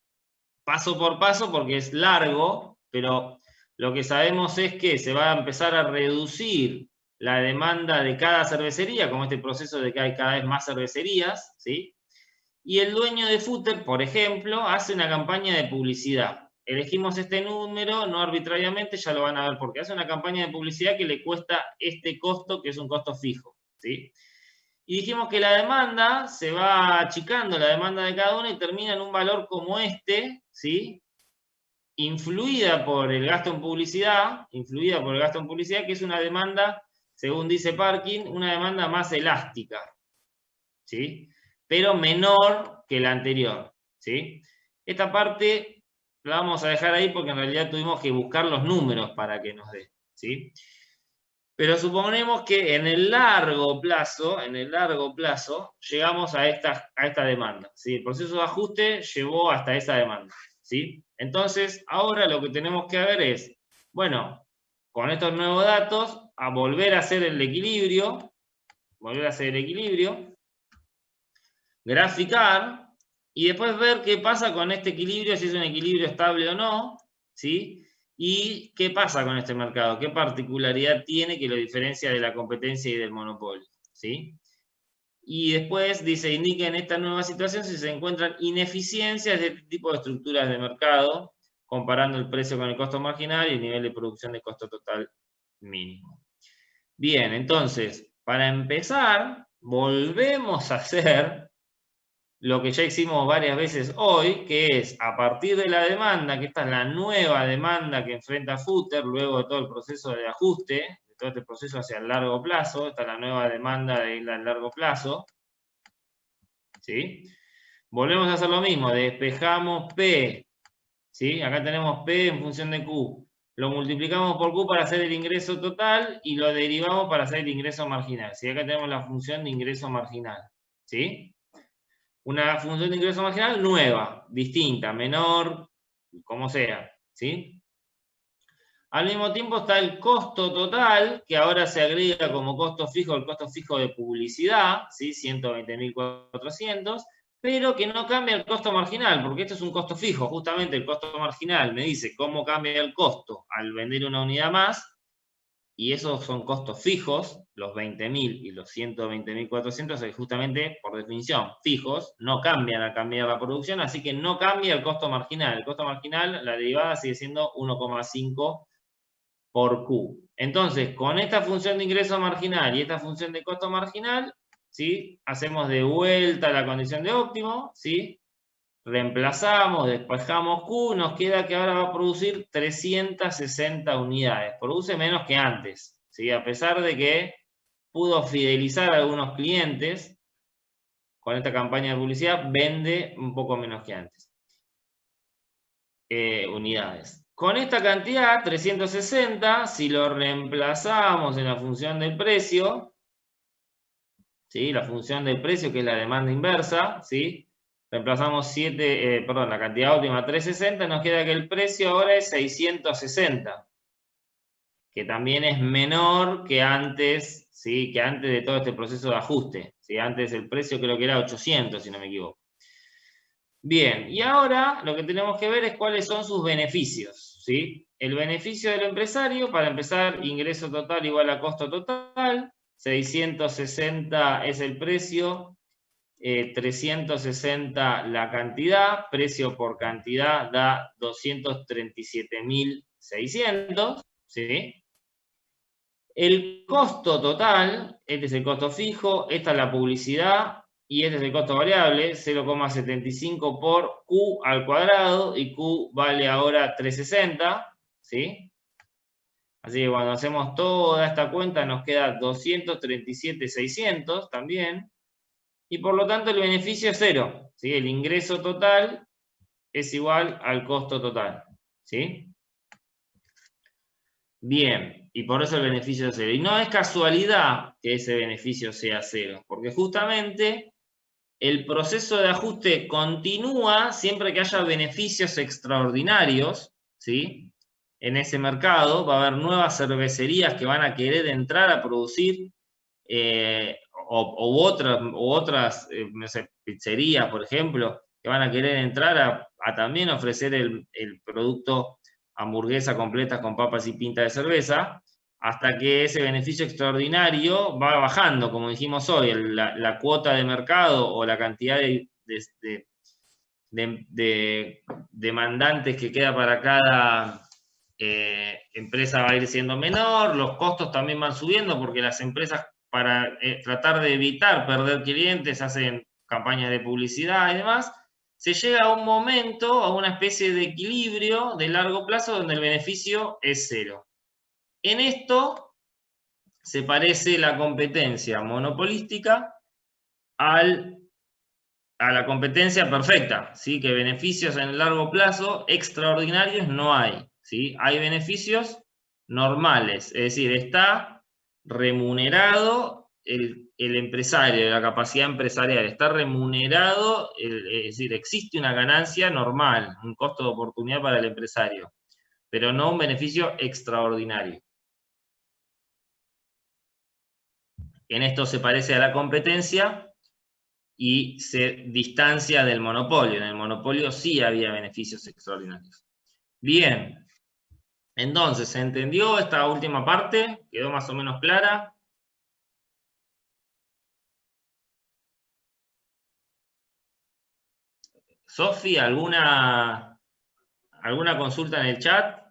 [SPEAKER 1] paso por paso porque es largo, pero lo que sabemos es que se va a empezar a reducir la demanda de cada cervecería, como este proceso de que hay cada vez más cervecerías, ¿sí? Y el dueño de Footer, por ejemplo, hace una campaña de publicidad. Elegimos este número, no arbitrariamente, ya lo van a ver porque hace una campaña de publicidad que le cuesta este costo, que es un costo fijo, ¿sí? Y dijimos que la demanda se va achicando, la demanda de cada uno, y termina en un valor como este, ¿sí? Influida por el gasto en publicidad, que es una demanda, según dice Parkin, una demanda más elástica, ¿sí? Pero menor que la anterior, ¿sí? Esta parte la vamos a dejar ahí porque en realidad tuvimos que buscar los números para que nos dé, ¿sí? Pero suponemos que en el largo plazo, llegamos a esta demanda, ¿sí? El proceso de ajuste llevó hasta esa demanda, ¿sí? Entonces, ahora lo que tenemos que ver es, bueno, con estos nuevos datos, a volver a hacer el equilibrio, graficar, y después ver qué pasa con este equilibrio, si es un equilibrio estable o no, ¿sí? ¿Y qué pasa con este mercado? ¿Qué particularidad tiene que lo diferencia de la competencia y del monopolio? ¿Sí? Y después dice, indica en esta nueva situación si se encuentran ineficiencias de este tipo de estructuras de mercado, comparando el precio con el costo marginal y el nivel de producción de costo total mínimo. Bien, entonces, para empezar, volvemos a hacer lo que ya hicimos varias veces hoy, que es a partir de la demanda, que esta es la nueva demanda que enfrenta Footer luego de todo el proceso de ajuste, de todo este proceso hacia el largo plazo, esta es la nueva demanda del largo plazo, ¿sí? Volvemos a hacer lo mismo, despejamos P, ¿sí? Acá tenemos P en función de Q, lo multiplicamos por Q para hacer el ingreso total y lo derivamos para hacer el ingreso marginal, ¿sí? Acá tenemos la función de ingreso marginal, ¿sí? Una función de ingreso marginal nueva, distinta, menor, como sea, ¿sí? Al mismo tiempo está el costo total, que ahora se agrega como costo fijo, el costo fijo de publicidad, ¿sí? 120.400, pero que no cambia el costo marginal, porque esto es un costo fijo, justamente el costo marginal me dice cómo cambia el costo al vender una unidad más, y esos son costos fijos, los 20.000 y los 120.400, justamente por definición fijos, no cambian al cambiar la producción, así que no cambia el costo marginal. El costo marginal, la derivada sigue siendo 1,5 por Q. Entonces, con esta función de ingreso marginal y esta función de costo marginal, ¿sí? Hacemos de vuelta la condición de óptimo, ¿sí? Reemplazamos, despejamos Q, nos queda que ahora va a producir 360 unidades. Produce menos que antes, ¿sí? A pesar de que pudo fidelizar a algunos clientes, con esta campaña de publicidad vende un poco menos que antes. Unidades. Con esta cantidad, 360, si lo reemplazamos en la función del precio, ¿sí? La función del precio, que es la demanda inversa, ¿sí? Reemplazamos la cantidad óptima 360, nos queda que el precio ahora es 660, que también es menor que antes, ¿sí? Que antes de todo este proceso de ajuste, ¿sí? Antes el precio creo que era 800, si no me equivoco. Bien, y ahora lo que tenemos que ver es cuáles son sus beneficios, ¿sí? El beneficio del empresario, para empezar, ingreso total igual a costo total, 660 es el precio, 360 la cantidad, precio por cantidad da 237.600, ¿sí? El costo total, este es el costo fijo, esta es la publicidad y este es el costo variable, 0,75 por Q al cuadrado y Q vale ahora 360, ¿sí? Así que cuando hacemos toda esta cuenta nos queda 237.600 también. Y por lo tanto el beneficio es cero, ¿sí? El ingreso total es igual al costo total, ¿sí? Bien, y por eso el beneficio es cero. Y no es casualidad que ese beneficio sea cero, porque justamente el proceso de ajuste continúa siempre que haya beneficios extraordinarios, ¿sí? En ese mercado va a haber nuevas cervecerías que van a querer entrar a producir u otras no sé, pizzerías, por ejemplo, que van a querer entrar a también ofrecer el producto hamburguesa completa con papas y pinta de cerveza, hasta que ese beneficio extraordinario va bajando, como dijimos hoy, la cuota de mercado o la cantidad de demandantes que queda para cada empresa va a ir siendo menor, los costos también van subiendo porque las empresas para tratar de evitar perder clientes hacen campañas de publicidad y demás, se llega a un momento, a una especie de equilibrio de largo plazo donde el beneficio es cero. En esto se parece la competencia monopolística a la competencia perfecta, ¿sí? Que beneficios en el largo plazo extraordinarios no hay, ¿sí? Hay beneficios normales, es decir, está remunerado el empresario, la capacidad empresarial, está remunerado, es decir, existe una ganancia normal, un costo de oportunidad para el empresario, pero no un beneficio extraordinario. En esto se parece a la competencia y se distancia del monopolio. En el monopolio sí había beneficios extraordinarios. Bien. Entonces, ¿se entendió esta última parte? ¿Quedó más o menos clara? Sofi, ¿alguna consulta en el chat?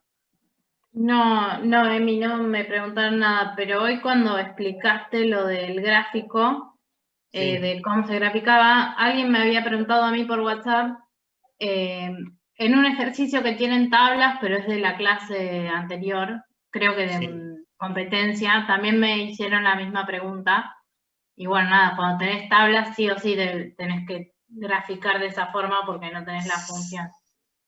[SPEAKER 2] No, no, Emi, no me preguntaron nada, pero hoy cuando explicaste lo del gráfico,
[SPEAKER 1] Sí.
[SPEAKER 2] de cómo se graficaba, alguien me había preguntado a mí por WhatsApp, en un ejercicio que tienen tablas, pero es de la clase anterior, creo que de
[SPEAKER 1] Sí.
[SPEAKER 2] competencia, también me hicieron la misma pregunta. Y bueno, nada, cuando tenés tablas, sí o sí tenés que graficar de esa forma porque no tenés la función.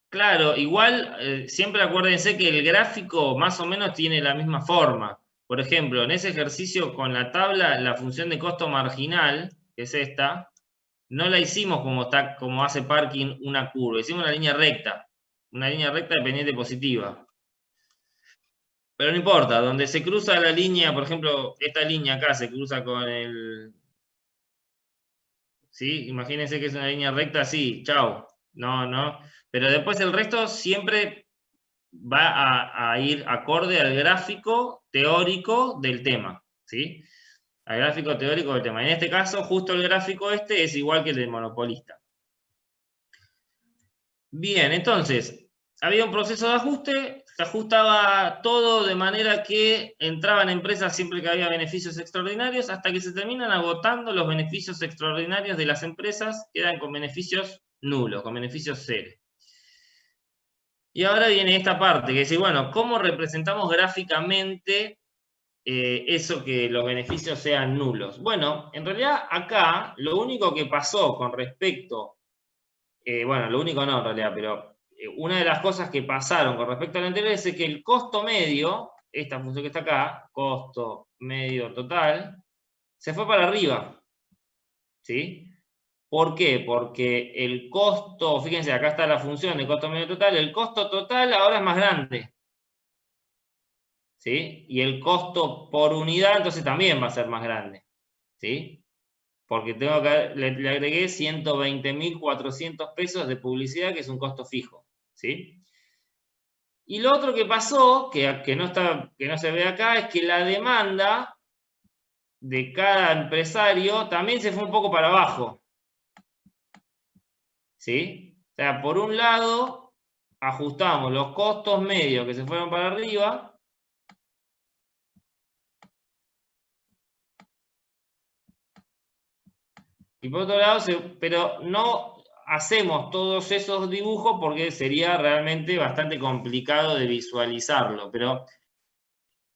[SPEAKER 1] Claro, igual siempre acuérdense que el gráfico más o menos tiene la misma forma. Por ejemplo, en ese ejercicio con la tabla, la función de costo marginal, que es esta, no la hicimos como hace Parkin una curva, hicimos una línea recta de pendiente positiva. Pero no importa, donde se cruza la línea, por ejemplo, esta línea acá se cruza con el... ¿Sí? Imagínense que es una línea recta así, chao. No, no. Pero después el resto siempre va a ir acorde al gráfico teórico del tema, ¿sí? Al gráfico teórico del tema. En este caso, justo el gráfico este es igual que el del monopolista. Bien, entonces, había un proceso de ajuste, se ajustaba todo de manera que entraban empresas siempre que había beneficios extraordinarios, hasta que se terminan agotando los beneficios extraordinarios de las empresas, quedan con beneficios nulos, con beneficios cero. Y ahora viene esta parte, que dice, bueno, ¿cómo representamos gráficamente eso que los beneficios sean nulos? Bueno, en realidad acá lo único que pasó con respecto, bueno, lo único no en realidad, pero una de las cosas que pasaron con respecto al anterior es que el costo medio, esta función que está acá, costo medio total, se fue para arriba, ¿sí? ¿Por qué? Porque el costo, fíjense, acá está la función de costo medio total, el costo total ahora es más grande, ¿sí? Y el costo por unidad entonces también va a ser más grande, ¿sí? Porque le agregué 120.400 pesos de publicidad, que es un costo fijo, ¿sí? Y lo otro que pasó, que no se ve acá, es que la demanda de cada empresario también se fue un poco para abajo, ¿sí? O sea, por un lado, ajustamos los costos medios que se fueron para arriba, y por otro lado, pero no hacemos todos esos dibujos porque sería realmente bastante complicado de visualizarlo. Pero,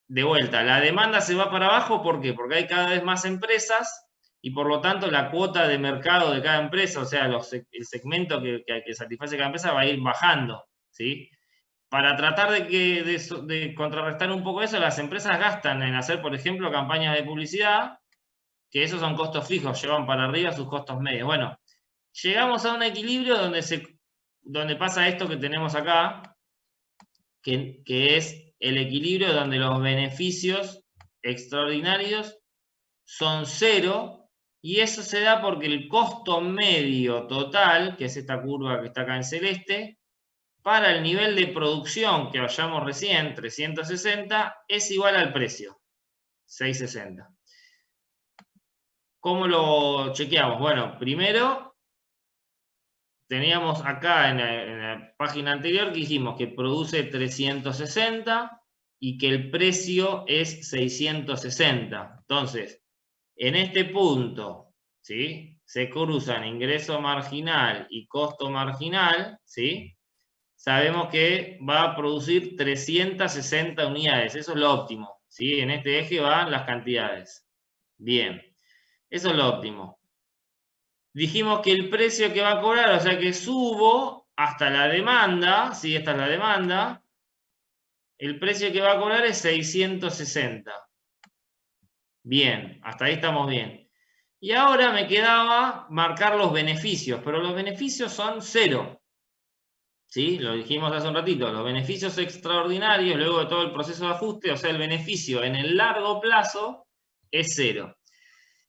[SPEAKER 1] de vuelta, la demanda se va para abajo, ¿por qué? Porque hay cada vez más empresas y por lo tanto la cuota de mercado de cada empresa, o sea, el segmento que satisface cada empresa va a ir bajando, ¿sí? Para tratar de contrarrestar un poco eso, las empresas gastan en hacer, por ejemplo, campañas de publicidad, que esos son costos fijos, llevan para arriba sus costos medios. Bueno, llegamos a un equilibrio donde pasa esto que tenemos acá, que es el equilibrio donde los beneficios extraordinarios son cero, y eso se da porque el costo medio total, que es esta curva que está acá en celeste, para el nivel de producción que hallamos recién, 360, es igual al precio, 660. ¿Cómo lo chequeamos? Bueno, primero teníamos acá en la página anterior que dijimos que produce 360 y que el precio es 660. Entonces, en este punto, ¿sí? Se cruzan ingreso marginal y costo marginal, ¿sí? Sabemos que va a producir 360 unidades, eso es lo óptimo, ¿sí? En este eje van las cantidades. Bien, eso es lo óptimo. Dijimos que el precio que va a cobrar, o sea que subo hasta la demanda, ¿sí? Esta es la demanda, el precio que va a cobrar es 660. Bien, hasta ahí estamos bien. Y ahora me quedaba marcar los beneficios, pero los beneficios son cero. ¿Sí? Lo dijimos hace un ratito, los beneficios extraordinarios, luego de todo el proceso de ajuste, o sea, el beneficio en el largo plazo es cero.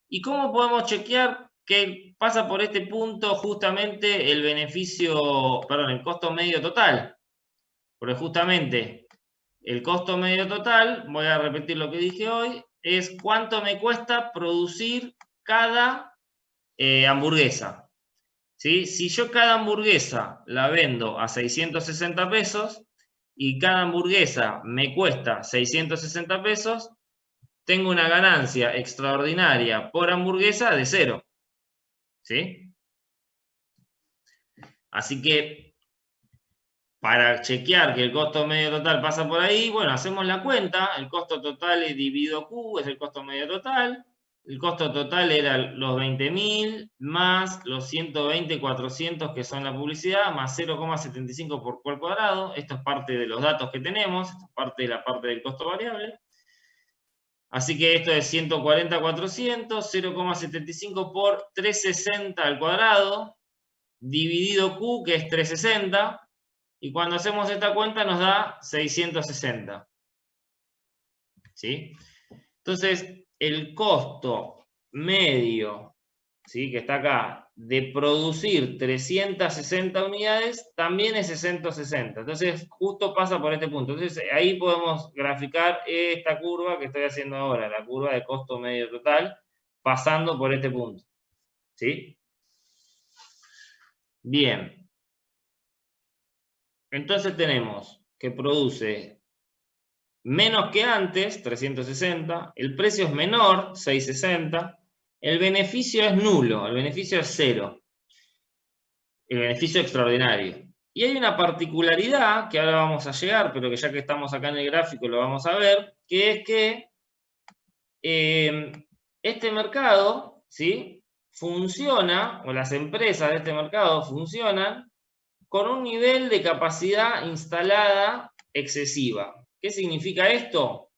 [SPEAKER 1] ¿Y cómo podemos chequear que pasa por este punto justamente el costo medio total? Porque justamente El costo medio total, voy a repetir lo que dije hoy, es cuánto me cuesta producir cada hamburguesa. ¿Sí? Si yo cada hamburguesa la vendo a 660 pesos y cada hamburguesa me cuesta 660 pesos, tengo una ganancia extraordinaria por hamburguesa de 0. ¿Sí? Así que para chequear que el costo medio total pasa por ahí, bueno, hacemos la cuenta, el costo total dividido Q es el costo medio total, el costo total era los 20.000 más los 120.400 que son la publicidad, más 0,75 por cual cuadrado, esto es parte de los datos que tenemos, esto es parte de la parte del costo variable. Así que esto es 140.400, 0,75 por 360 al cuadrado, dividido Q, que es 360, y cuando hacemos esta cuenta nos da 660. ¿Sí? Entonces, el costo medio, ¿sí?, que está acá, de producir 360 unidades, también es 660. Entonces, justo pasa por este punto. Entonces, ahí podemos graficar esta curva que estoy haciendo ahora, la curva de costo medio total, pasando por este punto. ¿Sí? Bien. Entonces tenemos que produce menos que antes, 360, el precio es menor, 660, el beneficio es nulo, el beneficio es 0, el beneficio extraordinario. Y hay una particularidad que ahora vamos a llegar, pero que ya que estamos acá en el gráfico lo vamos a ver, que es que este mercado, ¿sí?, funciona, o las empresas de este mercado funcionan con un nivel de capacidad instalada excesiva. ¿Qué significa esto?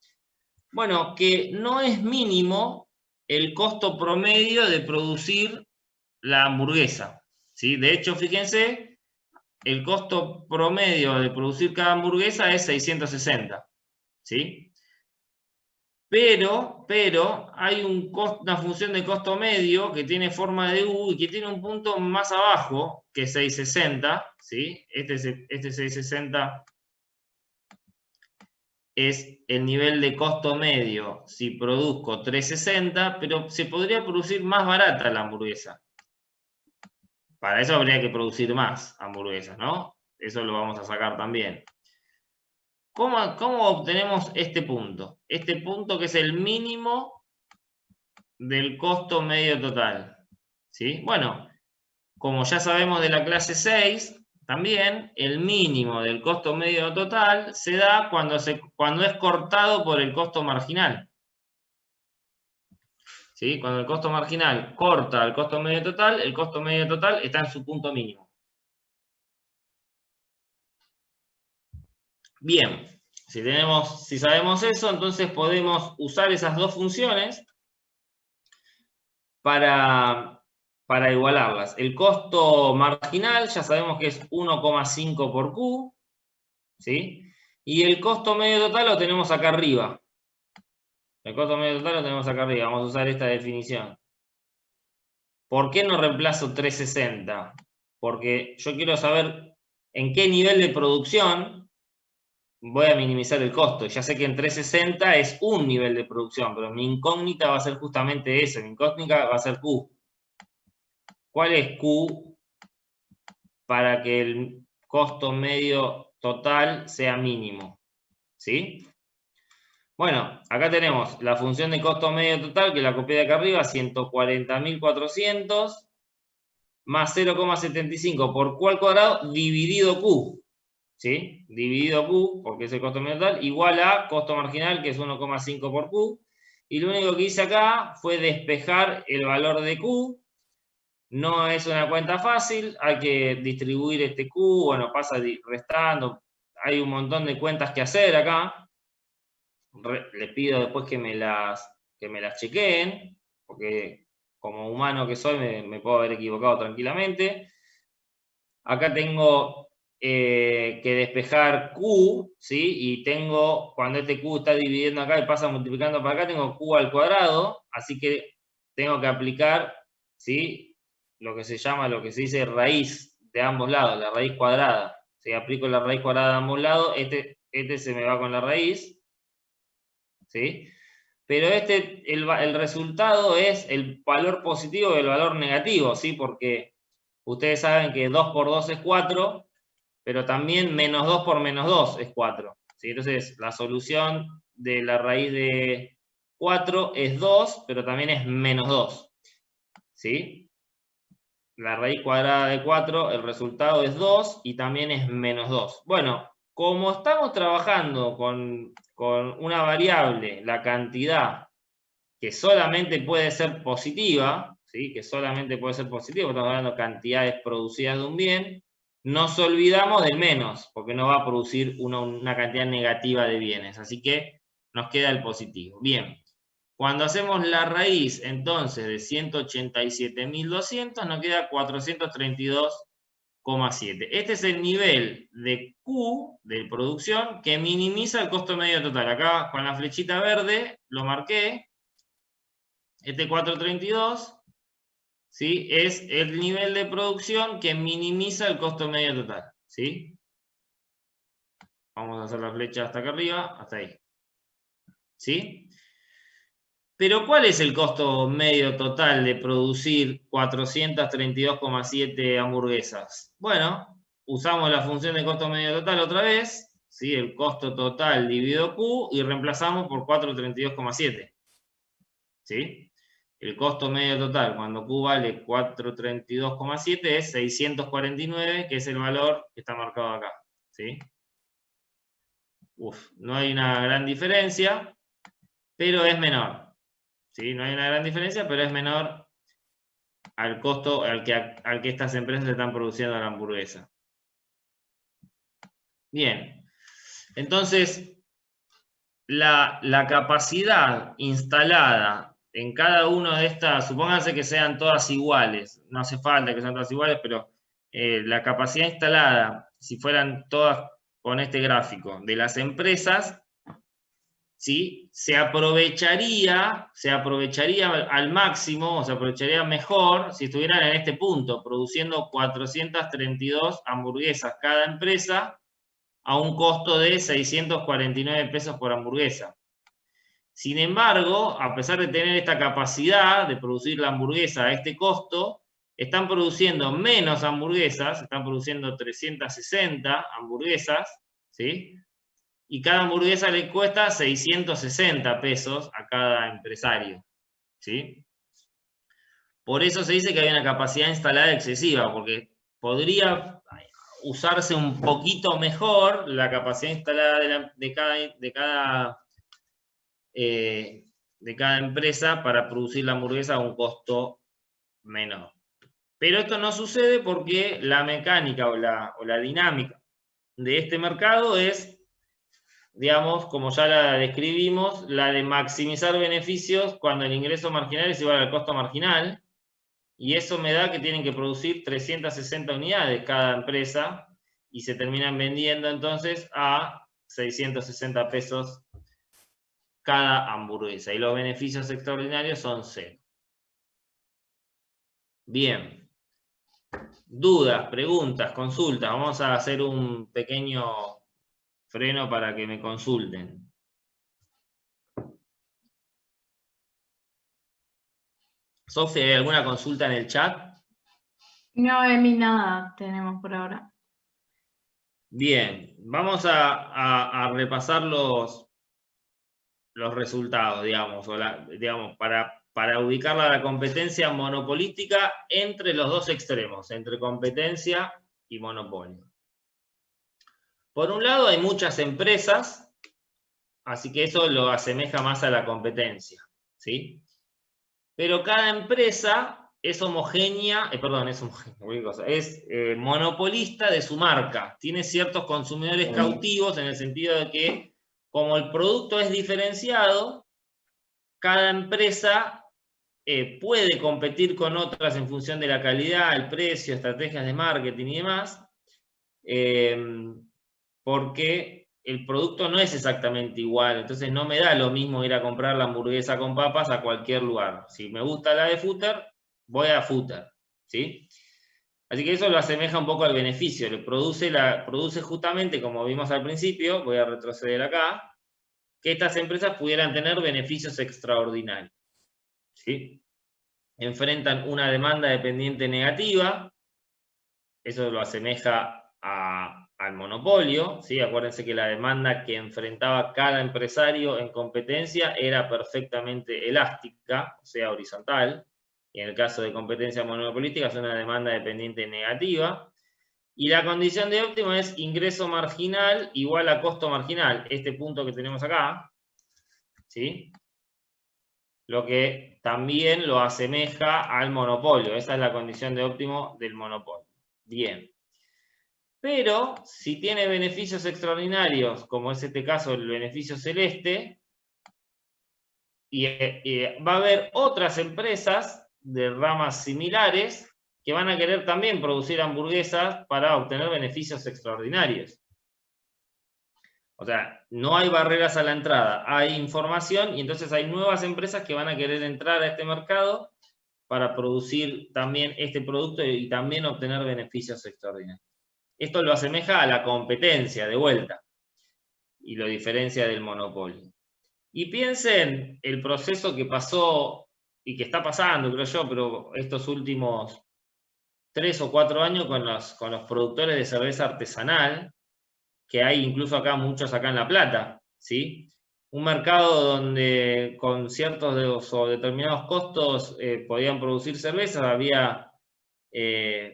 [SPEAKER 1] Bueno, que no es mínimo el costo promedio de producir la hamburguesa, ¿sí? De hecho, fíjense, el costo promedio de producir cada hamburguesa es 660, ¿sí? Pero hay una función de costo medio que tiene forma de U y que tiene un punto más abajo que 660, ¿sí? Este 660 es el nivel de costo medio si produzco 360, pero se podría producir más barata la hamburguesa. Para eso habría que producir más hamburguesas, ¿no? Eso lo vamos a sacar también. ¿Cómo obtenemos este punto? Este punto que es el mínimo del costo medio total. ¿Sí? Bueno, como ya sabemos de la clase 6, también el mínimo del costo medio total se da cuando es cortado por el costo marginal. ¿Sí? Cuando el costo marginal corta el costo medio total, el costo medio total está en su punto mínimo. Bien, si sabemos eso, entonces podemos usar esas dos funciones para igualarlas. El costo marginal ya sabemos que es 1,5 por Q, ¿sí? Y el costo medio total lo tenemos acá arriba. El costo medio total lo tenemos acá arriba. Vamos a usar esta definición. ¿Por qué no reemplazo 360? Porque yo quiero saber en qué nivel de producción voy a minimizar el costo. Ya sé que en 360 es un nivel de producción, pero mi incógnita va a ser justamente eso. Mi incógnita va a ser Q. ¿Cuál es Q para que el costo medio total sea mínimo? ¿Sí? Bueno, acá tenemos la función de costo medio total, que la copié de acá arriba, 140.400 más 0,75 por Q al cuadrado dividido Q. ¿Sí? Dividido Q, porque es el costo medio total, igual a costo marginal, que es 1,5 por Q. Y lo único que hice acá fue despejar el valor de Q. No es una cuenta fácil, hay que distribuir este Q, bueno, pasa restando, hay un montón de cuentas que hacer acá. Les pido después que me las chequeen, porque como humano que soy me puedo haber equivocado tranquilamente. Acá tengo que despejar Q, ¿sí? Y tengo, cuando este Q está dividiendo acá y pasa multiplicando para acá, tengo Q al cuadrado, así que tengo que aplicar, ¿sí?, lo que se dice raíz de ambos lados, la raíz cuadrada. Si aplico la raíz cuadrada de ambos lados, este este se me va con la raíz, ¿sí? Pero el resultado es el valor positivo y el valor negativo, ¿sí? Porque ustedes saben que 2 por 2 es 4, pero también menos 2 por menos 2 es 4, ¿sí? Entonces, la solución de la raíz de 4 es 2, pero también es menos 2, ¿sí? La raíz cuadrada de 4, el resultado es 2 y también es menos 2. Bueno, como estamos trabajando con una variable, la cantidad, que solamente puede ser positiva, ¿sí? Que solamente puede ser positiva, estamos hablando de cantidades producidas de un bien, nos olvidamos del menos, porque no va a producir una cantidad negativa de bienes, así que nos queda el positivo. Bien, cuando hacemos la raíz entonces de 187.200, nos queda 432,7. Este es el nivel de Q, de producción, que minimiza el costo medio total. Acá con la flechita verde lo marqué. Este 432, ¿sí? Es el nivel de producción que minimiza el costo medio total, ¿sí? Vamos a hacer la flecha hasta acá arriba, hasta ahí, ¿sí? Pero ¿cuál es el costo medio total de producir 432,7 hamburguesas? Bueno, usamos la función de costo medio total otra vez, ¿sí? El costo total dividido Q y reemplazamos por 432,7, ¿sí? El costo medio total cuando Q vale 432,7 es 649, que es el valor que está marcado acá, ¿sí? No hay una gran diferencia, pero es menor. ¿Sí? No hay una gran diferencia, pero es menor al costo al que estas empresas están produciendo la hamburguesa. Bien, entonces la capacidad instalada en cada una de estas, supónganse que sean todas iguales, no hace falta que sean todas iguales, pero la capacidad instalada, si fueran todas con este gráfico, de las empresas, ¿sí? Se aprovecharía al máximo, o se aprovecharía mejor si estuvieran en este punto, produciendo 432 hamburguesas cada empresa a un costo de 649 pesos por hamburguesa. Sin embargo, a pesar de tener esta capacidad de producir la hamburguesa a este costo, están produciendo menos hamburguesas, están produciendo 360 hamburguesas, ¿sí? Y cada hamburguesa le cuesta 660 pesos a cada empresario, ¿sí? Por eso se dice que hay una capacidad instalada excesiva, porque podría usarse un poquito mejor la capacidad instalada de cada empresa para producir la hamburguesa a un costo menor. Pero esto no sucede porque la mecánica o la dinámica de este mercado es, digamos, como ya la describimos, la de maximizar beneficios cuando el ingreso marginal es igual al costo marginal, y eso me da que tienen que producir 360 unidades cada empresa, y se terminan vendiendo entonces a 660 pesos cada hamburguesa, y los beneficios extraordinarios son 0. Bien. Dudas, preguntas, consultas. Vamos a hacer un pequeño freno para que me consulten. Sofía, ¿hay alguna consulta en el chat?
[SPEAKER 2] No, Emi, nada tenemos por ahora.
[SPEAKER 1] Bien, vamos a repasar los resultados, digamos, para ubicar la competencia monopolística entre los dos extremos, entre competencia y monopolio. Por un lado hay muchas empresas, así que eso lo asemeja más a la competencia, ¿sí? Pero cada empresa es homogénea, es monopolista de su marca. Tiene ciertos consumidores cautivos en el sentido de que, como el producto es diferenciado, cada empresa puede competir con otras en función de la calidad, el precio, estrategias de marketing y demás, porque el producto no es exactamente igual, entonces no me da lo mismo ir a comprar la hamburguesa con papas a cualquier lugar. Si me gusta la de Footer, voy a Footer, ¿sí? Así que eso lo asemeja un poco al beneficio, le produce justamente, como vimos al principio, voy a retroceder acá, que estas empresas pudieran tener beneficios extraordinarios, ¿sí? Enfrentan una demanda dependiente negativa, eso lo asemeja al monopolio, ¿sí? Acuérdense que la demanda que enfrentaba cada empresario en competencia era perfectamente elástica, o sea, horizontal, y en el caso de competencia monopolística es una demanda dependiente negativa, y la condición de óptimo es ingreso marginal igual a costo marginal, este punto que tenemos acá, ¿sí? Lo que también lo asemeja al monopolio, esa es la condición de óptimo del monopolio. Bien. Pero si tiene beneficios extraordinarios, como es este caso el beneficio celeste, y va a haber otras empresas de ramas similares que van a querer también producir hamburguesas para obtener beneficios extraordinarios. O sea, no hay barreras a la entrada, hay información y entonces hay nuevas empresas que van a querer entrar a este mercado para producir también este producto y también obtener beneficios extraordinarios. Esto lo asemeja a la competencia, de vuelta, y lo diferencia del monopolio. Y piensen el proceso que pasó y que está pasando, creo yo, pero estos últimos 3 o 4 años con los productores de cerveza artesanal, que hay incluso acá, muchos acá en La Plata, ¿sí? Un mercado donde con ciertos o determinados costos podían producir cervezas, había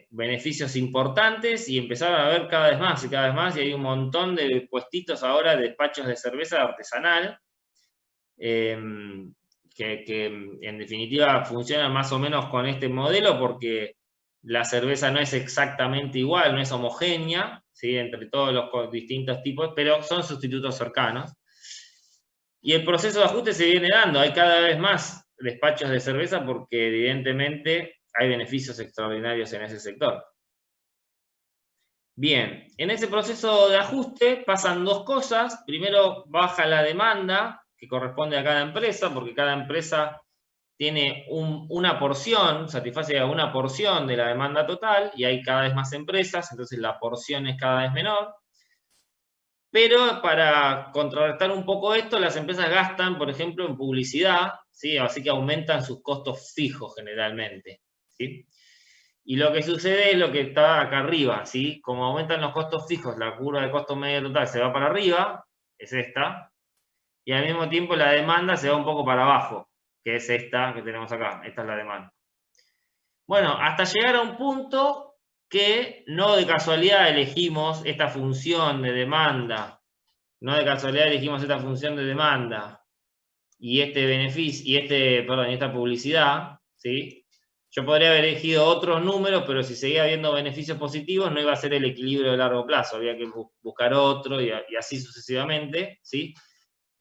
[SPEAKER 1] beneficios importantes y empezaron a haber cada vez más y cada vez más, y hay un montón de puestitos ahora de despachos de cerveza artesanal, que en definitiva funcionan más o menos con este modelo porque la cerveza no es exactamente igual, no es homogénea, ¿sí? Entre todos los distintos tipos, pero son sustitutos cercanos. Y el proceso de ajuste se viene dando, hay cada vez más despachos de cerveza porque evidentemente hay beneficios extraordinarios en ese sector. Bien, en ese proceso de ajuste pasan dos cosas. Primero, baja la demanda que corresponde a cada empresa, porque cada empresa tiene una porción, satisface a una porción de la demanda total, y hay cada vez más empresas, entonces la porción es cada vez menor. Pero para contrarrestar un poco esto, las empresas gastan, por ejemplo, en publicidad, ¿sí? Así que aumentan sus costos fijos generalmente, ¿sí? Y lo que sucede es lo que está acá arriba, ¿sí? Como aumentan los costos fijos, la curva de costo medio total se va para arriba, es esta, y al mismo tiempo la demanda se va un poco para abajo, que es esta que tenemos acá, esta es la demanda. Bueno, hasta llegar a un punto que no de casualidad elegimos esta función de demanda, no de casualidad elegimos esta función de demanda y este beneficio, y esta publicidad, ¿sí? Yo podría haber elegido otros números, pero si seguía habiendo beneficios positivos, no iba a ser el equilibrio de largo plazo. Había que buscar otro y así sucesivamente, ¿sí?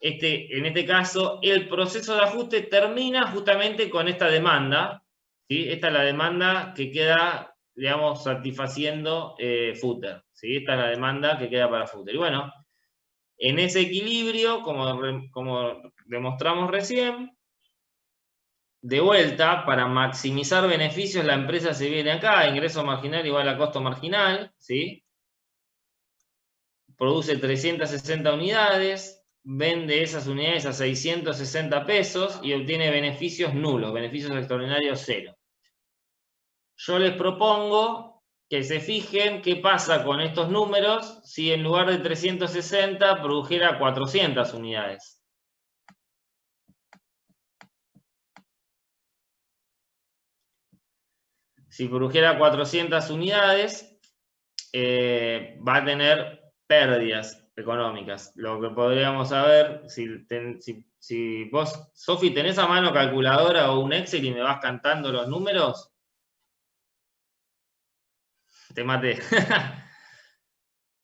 [SPEAKER 1] En este caso, el proceso de ajuste termina justamente con esta demanda, ¿sí? Esta es la demanda que queda, digamos, satisfaciendo Footer, ¿sí? Esta es la demanda que queda para Footer. Y bueno, en ese equilibrio, como demostramos recién, de vuelta, para maximizar beneficios, la empresa se viene acá, ingreso marginal igual a costo marginal, ¿sí? Produce 360 unidades, vende esas unidades a 660 pesos y obtiene beneficios nulos, beneficios extraordinarios cero. Yo les propongo que se fijen qué pasa con estos números si en lugar de 360 produjera 400 unidades. Si produjera 400 unidades, va a tener pérdidas económicas. Lo que podríamos saber, si vos, Sofi, tenés a mano calculadora o un Excel y me vas cantando los números, te maté.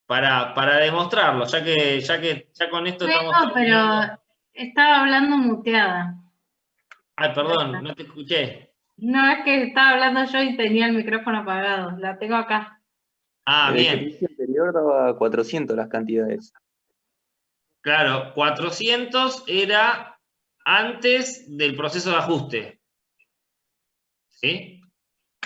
[SPEAKER 1] para demostrarlo, ya con esto estamos...
[SPEAKER 2] No, pero estaba hablando muteada.
[SPEAKER 1] Ay, perdón, no te escuché.
[SPEAKER 2] No, es que estaba hablando yo y tenía el micrófono apagado. La tengo acá.
[SPEAKER 1] Ah,
[SPEAKER 4] El
[SPEAKER 1] bien.
[SPEAKER 4] ejercicio anterior daba 400 las cantidades.
[SPEAKER 1] Claro, 400 era antes del proceso de ajuste. ¿Sí?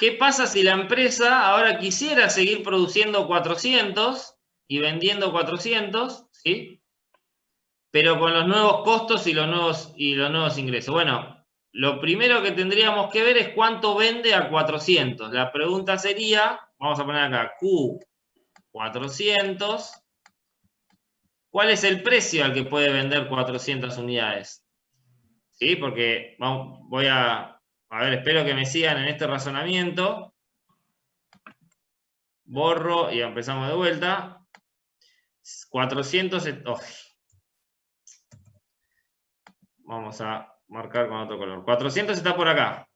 [SPEAKER 1] ¿qué pasa si la empresa ahora quisiera seguir produciendo 400 y vendiendo 400, ¿sí? Pero con los nuevos costos y los nuevos ingresos? Bueno, lo primero que tendríamos que ver es cuánto vende a 400. La pregunta sería, vamos a poner acá, Q400. ¿Cuál es el precio al que puede vender 400 unidades? ¿Sí? Porque voy a ver, espero que me sigan en este razonamiento. Borro y empezamos de vuelta. 400... Vamos a marcar con otro color. 400 está por acá.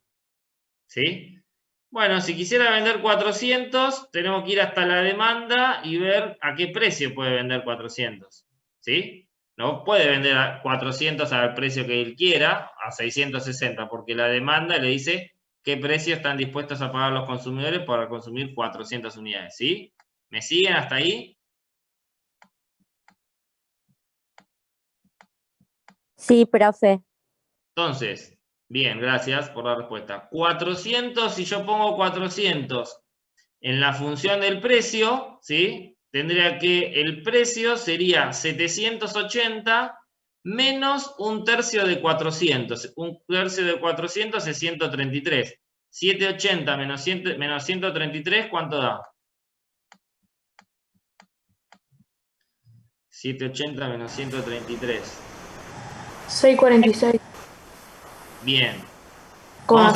[SPEAKER 1] ¿Sí? Bueno, si quisiera vender 400, tenemos que ir hasta la demanda y ver a qué precio puede vender 400. ¿Sí? No puede vender a 400 al precio que él quiera, a 660, porque la demanda le dice qué precio están dispuestos a pagar los consumidores para consumir 400 unidades. ¿Sí? ¿Me siguen hasta ahí?
[SPEAKER 3] Sí, profe.
[SPEAKER 1] Entonces, bien, gracias por la respuesta. 400, si yo pongo 400 en la función del precio, ¿sí? Tendría que el precio sería 780 menos un tercio de 400. Un tercio de 400 es 133. 780 menos 133, ¿cuánto da? 780 menos 133.
[SPEAKER 5] 646.
[SPEAKER 1] Bien.
[SPEAKER 5] Coma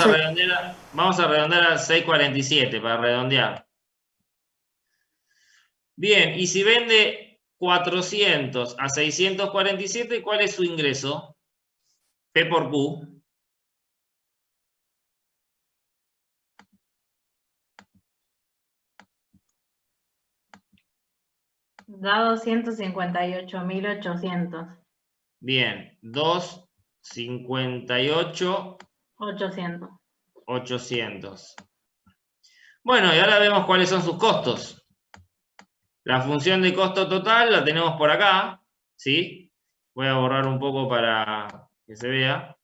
[SPEAKER 1] Vamos a redondear a 647 para redondear. Bien, y si vende 400 a 647, ¿cuál es su ingreso? P por Q.
[SPEAKER 2] Da 258.800.
[SPEAKER 1] Bien, 258.
[SPEAKER 2] 800.
[SPEAKER 1] Bueno, y ahora vemos cuáles son sus costos. La función de costo total la tenemos por acá, ¿sí? Voy a borrar un poco para que se vea.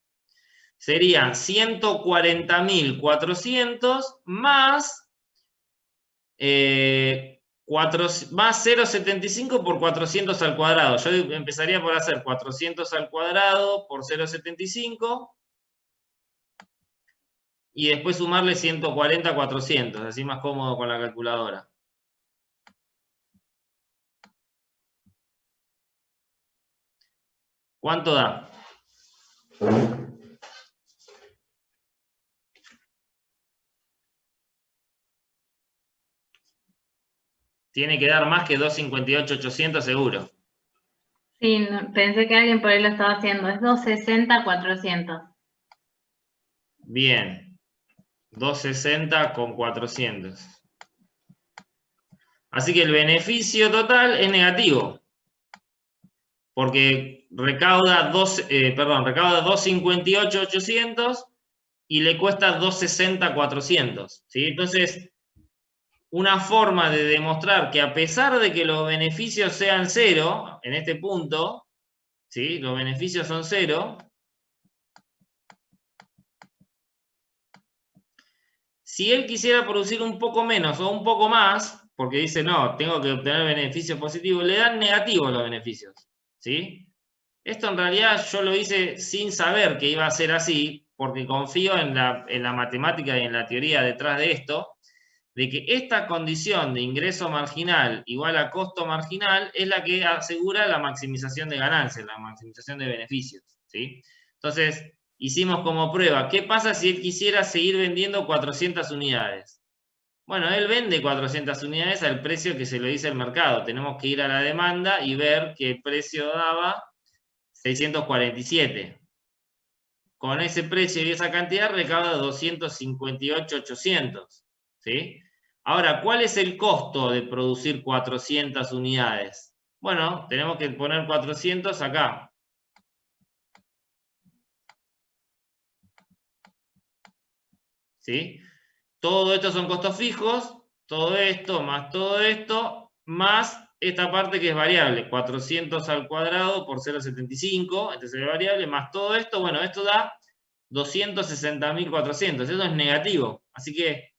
[SPEAKER 1] Serían 140.400 más 0,75 por 400 al cuadrado. Yo empezaría por hacer 400 al cuadrado por 0,75 y después sumarle 140 a 400, así más cómodo con la calculadora. ¿Cuánto da? Tiene que dar más que 258.800 seguro.
[SPEAKER 2] Sí, pensé que alguien por ahí lo estaba haciendo. Es 260.400.
[SPEAKER 1] Bien. 260 con 400. Así que el beneficio total es negativo. Porque recauda 258.800 y le cuesta 260.400. ¿Sí? Entonces, una forma de demostrar que a pesar de que los beneficios sean cero, en este punto, ¿sí? Los beneficios son cero. Si él quisiera producir un poco menos o un poco más, porque dice, no, tengo que obtener beneficios positivos, le dan negativos los beneficios, ¿sí? Esto en realidad yo lo hice sin saber que iba a ser así, porque confío en la matemática y en la teoría detrás de esto, de que esta condición de ingreso marginal igual a costo marginal es la que asegura la maximización de ganancias, la maximización de beneficios, ¿sí? Entonces, hicimos como prueba, ¿qué pasa si él quisiera seguir vendiendo 400 unidades? Bueno, él vende 400 unidades al precio que se lo dice el mercado. Tenemos que ir a la demanda y ver qué precio daba 647. Con ese precio y esa cantidad recauda 258.800, ¿sí? Ahora, ¿cuál es el costo de producir 400 unidades? Bueno, tenemos que poner 400 acá. ¿Sí? Todo esto son costos fijos, todo esto, más esta parte que es variable, 400 al cuadrado por 0,75, este es el variable, más todo esto, bueno, esto da 260.400, eso es negativo, así que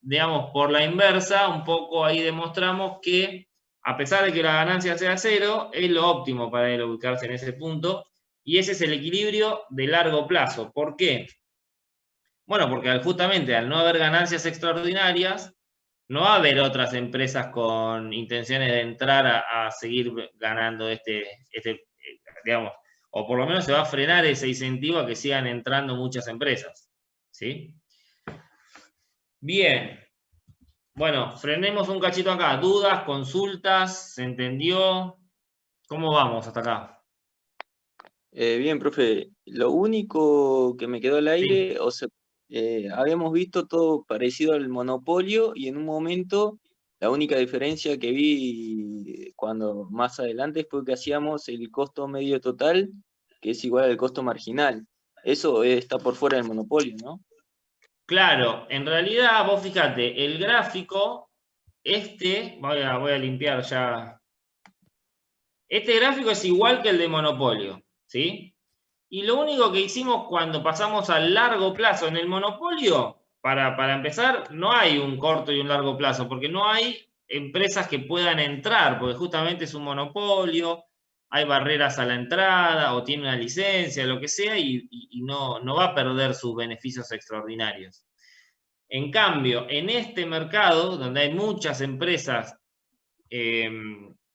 [SPEAKER 1] digamos, por la inversa, un poco ahí demostramos que a pesar de que la ganancia sea cero, es lo óptimo para él ubicarse en ese punto, y ese es el equilibrio de largo plazo. ¿Por qué? Bueno, porque justamente al no haber ganancias extraordinarias, no va a haber otras empresas con intenciones de entrar a seguir ganando digamos, o por lo menos se va a frenar ese incentivo a que sigan entrando muchas empresas, ¿sí? Bien. Bueno, frenemos un cachito acá. ¿Dudas, consultas? ¿Se entendió? ¿Cómo vamos hasta acá?
[SPEAKER 4] Bien, profe, lo único que me quedó al aire, o sea, habíamos visto todo parecido al monopolio y en un momento la única diferencia que vi cuando más adelante fue que hacíamos el costo medio total, que es igual al costo marginal. Eso está por fuera del monopolio, ¿no?
[SPEAKER 1] Claro, en realidad, vos fíjate, el gráfico, voy a limpiar ya. Este gráfico es igual que el de monopolio, ¿sí? Y lo único que hicimos cuando pasamos al largo plazo en el monopolio, para empezar, no hay un corto y un largo plazo, porque no hay empresas que puedan entrar, porque justamente es un monopolio, hay barreras a la entrada, o tiene una licencia, lo que sea, y no va a perder sus beneficios extraordinarios. En cambio, en este mercado, donde hay muchas empresas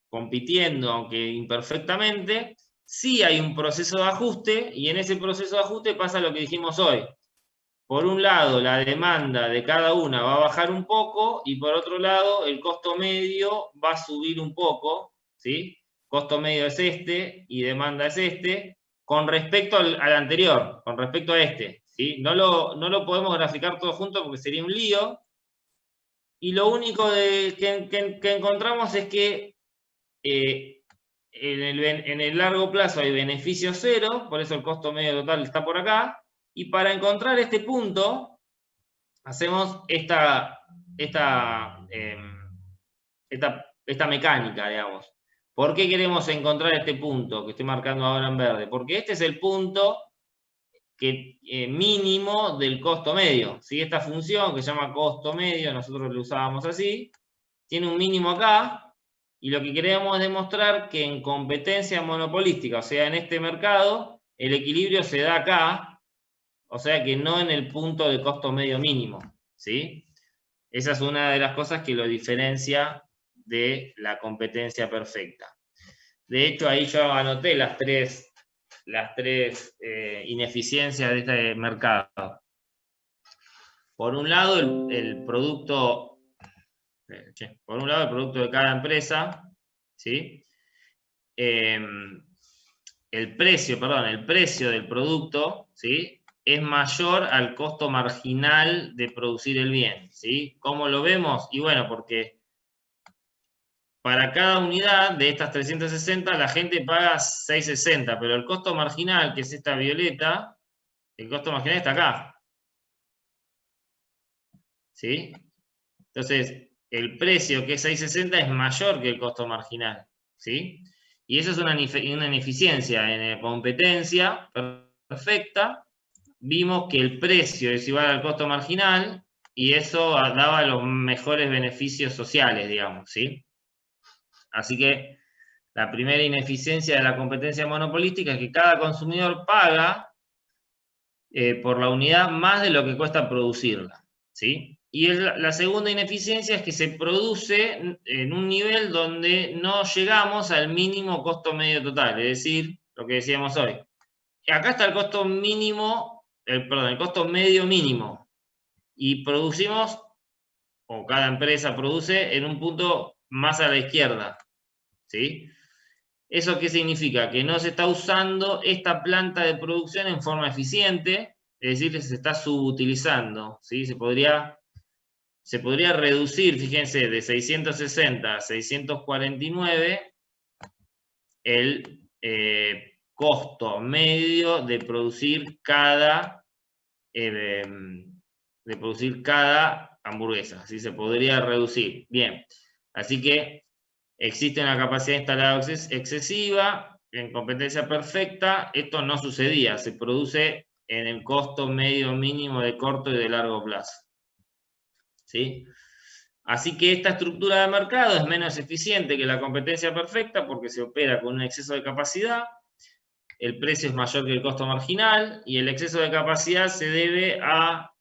[SPEAKER 1] compitiendo, aunque imperfectamente, sí hay un proceso de ajuste, y en ese proceso de ajuste pasa lo que dijimos hoy. Por un lado, la demanda de cada una va a bajar un poco, y por otro lado, el costo medio va a subir un poco, ¿sí? Costo medio es este, y demanda es este, con respecto al anterior, con respecto a este, ¿sí? No lo podemos graficar todo junto porque sería un lío, y lo único que encontramos es que en el largo plazo hay beneficio cero, por eso el costo medio total está por acá, y para encontrar este punto, hacemos esta mecánica, digamos. ¿Por qué queremos encontrar este punto que estoy marcando ahora en verde? Porque este es el punto mínimo del costo medio. ¿Sí? Esta función que se llama costo medio, nosotros lo usábamos así, tiene un mínimo acá, y lo que queremos demostrar que en competencia monopolística, o sea, en este mercado, el equilibrio se da acá, o sea que no en el punto de costo medio mínimo, ¿sí? Esa es una de las cosas que lo diferencia de la competencia perfecta. De hecho, ahí yo anoté las tres ineficiencias de este mercado. Por un lado, el producto de cada empresa, ¿sí? El precio del producto, ¿sí? Es mayor al costo marginal de producir el bien, ¿sí? ¿Cómo lo vemos? Y bueno, porque para cada unidad de estas 360 la gente paga 6,60, pero el costo marginal, que es esta violeta, el costo marginal está acá, ¿sí? Entonces, el precio, que es 6,60, es mayor que el costo marginal, ¿sí? Y eso es una ineficiencia. En la competencia perfecta, vimos que el precio es igual al costo marginal, y eso daba los mejores beneficios sociales, digamos, ¿sí? Así que la primera ineficiencia de la competencia monopolística es que cada consumidor paga por la unidad más de lo que cuesta producirla, ¿sí? Y la segunda ineficiencia es que se produce en un nivel donde no llegamos al mínimo costo medio total, es decir, lo que decíamos hoy. Acá está el costo mínimo, el costo medio mínimo, y producimos, o cada empresa produce, en un punto más a la izquierda, ¿sí? ¿Eso qué significa? Que no se está usando esta planta de producción en forma eficiente, es decir, que se está subutilizando, ¿sí? Se podría reducir, fíjense, de 660 a 649 el costo medio de producir cada hamburguesa, ¿sí? Se podría reducir. Bien, así que existe una capacidad instalada excesiva. En competencia perfecta esto no sucedía, se produce en el costo medio mínimo de corto y de largo plazo. ¿sí? Así que esta estructura de mercado es menos eficiente que la competencia perfecta porque se opera con un exceso de capacidad, el precio es mayor que el costo marginal y el exceso de capacidad se debe a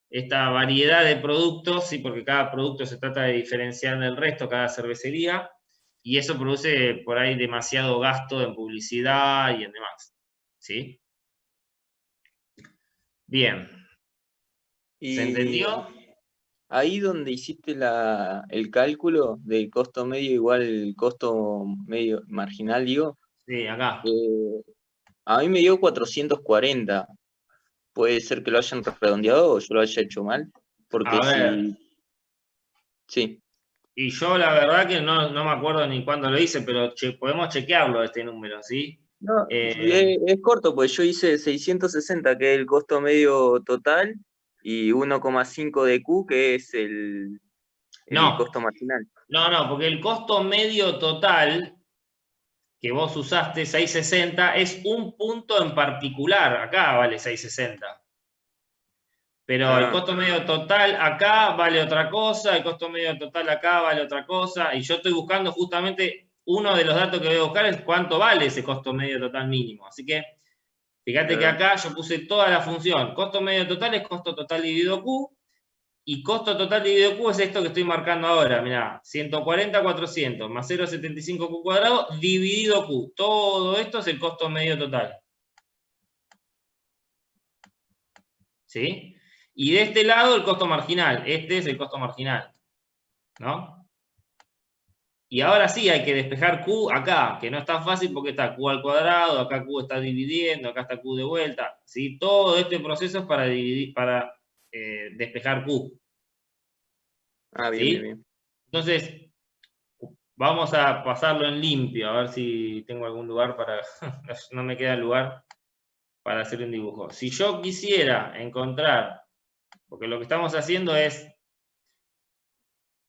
[SPEAKER 1] esta variedad de productos, ¿sí? Porque cada producto se trata de diferenciar del resto, cada cervecería, y eso produce por ahí demasiado gasto en publicidad y en demás, ¿sí? Bien. ¿Se entendió?
[SPEAKER 4] Ahí donde hiciste el cálculo del costo medio igual el costo medio marginal, digo,
[SPEAKER 1] Sí, acá.
[SPEAKER 4] a mí me dio 440. Puede ser que lo hayan redondeado o yo lo haya hecho mal, porque
[SPEAKER 1] A ver.
[SPEAKER 4] Sí.
[SPEAKER 1] Y yo la verdad que no me acuerdo ni cuándo lo hice, pero podemos chequearlo este número, ¿sí?
[SPEAKER 4] No, es corto, pues yo hice 660, que es el costo medio total, y 1,5 de Q, que es el costo marginal.
[SPEAKER 1] No, porque el costo medio total que vos usaste, 660, es un punto en particular. Acá vale 660. Pero el costo medio total acá vale otra cosa, el costo medio total acá vale otra cosa, y yo estoy buscando justamente, uno de los datos que voy a buscar es cuánto vale ese costo medio total mínimo. Así que, fíjate que acá yo puse toda la función. Costo medio total es costo total dividido Q, y costo total dividido Q es esto que estoy marcando ahora. Mirá, 140, 400 más 0,75 Q cuadrado dividido Q. Todo esto es el costo medio total. ¿Sí? Y de este lado el costo marginal. Este es el costo marginal, ¿no? Y ahora sí hay que despejar Q acá, que no es tan fácil porque está Q al cuadrado, acá Q está dividiendo, acá está Q de vuelta, ¿sí? Todo este proceso es para despejar Q.
[SPEAKER 4] Bien, bien.
[SPEAKER 1] Entonces, vamos a pasarlo en limpio, a ver si tengo algún lugar para... no me queda lugar para hacer un dibujo. Si yo quisiera encontrar, porque lo que estamos haciendo es,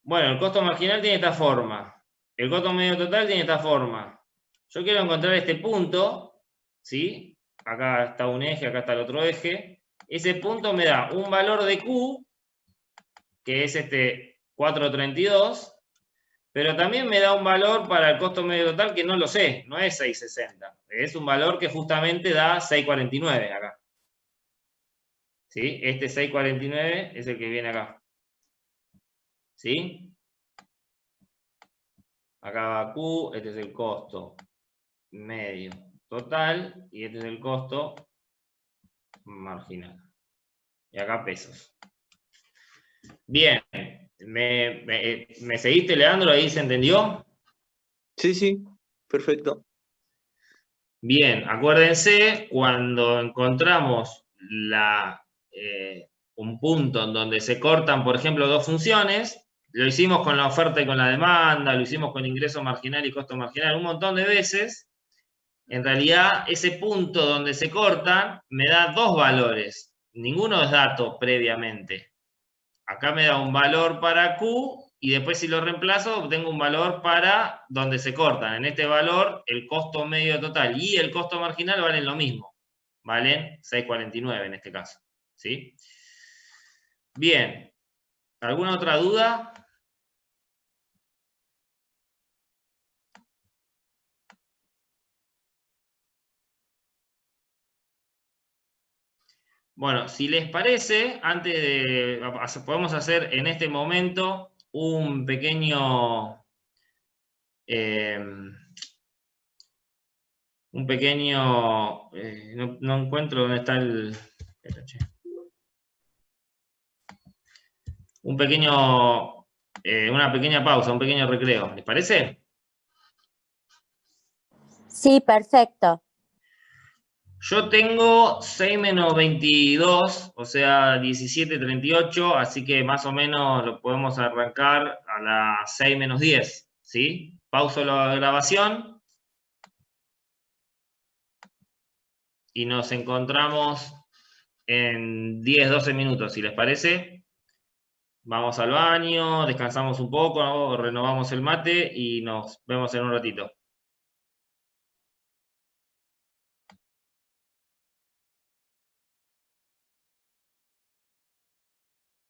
[SPEAKER 1] bueno, el costo marginal tiene esta forma, el costo medio total tiene esta forma. Yo quiero encontrar este punto, ¿sí? Acá está un eje, acá está el otro eje. Ese punto me da un valor de Q, que es este 432, pero también me da un valor para el costo medio total que no lo sé, no es 660. Es un valor que justamente da 649 acá. ¿Sí? Este 649 es el que viene acá. ¿Sí? Acá va Q, este es el costo medio total y este es el costo marginal. Y acá pesos. Bien, ¿me seguiste, Leandro? ¿Ahí se entendió?
[SPEAKER 4] Sí, perfecto.
[SPEAKER 1] Bien, acuérdense, cuando encontramos un punto en donde se cortan, por ejemplo, dos funciones, lo hicimos con la oferta y con la demanda, lo hicimos con ingreso marginal y costo marginal un montón de veces. En realidad, ese punto donde se cortan me da dos valores. Ninguno es dato previamente. Acá me da un valor para Q y después si lo reemplazo obtengo un valor para donde se cortan. En este valor el costo medio total y el costo marginal valen lo mismo. Valen 6,49 en este caso. ¿Sí? Bien. ¿Alguna otra duda? Bueno, si les parece, podemos hacer en este momento un pequeño... no encuentro dónde está una pequeña pausa, un pequeño recreo. ¿Les parece?
[SPEAKER 3] Sí, perfecto.
[SPEAKER 1] Yo tengo 6 menos 22, o sea, 17:38, así que más o menos lo podemos arrancar a las 6 menos 10, ¿sí? Pauso la grabación y nos encontramos en 10, 12 minutos, si les parece. Vamos al baño, descansamos un poco, renovamos el mate y nos vemos en un ratito.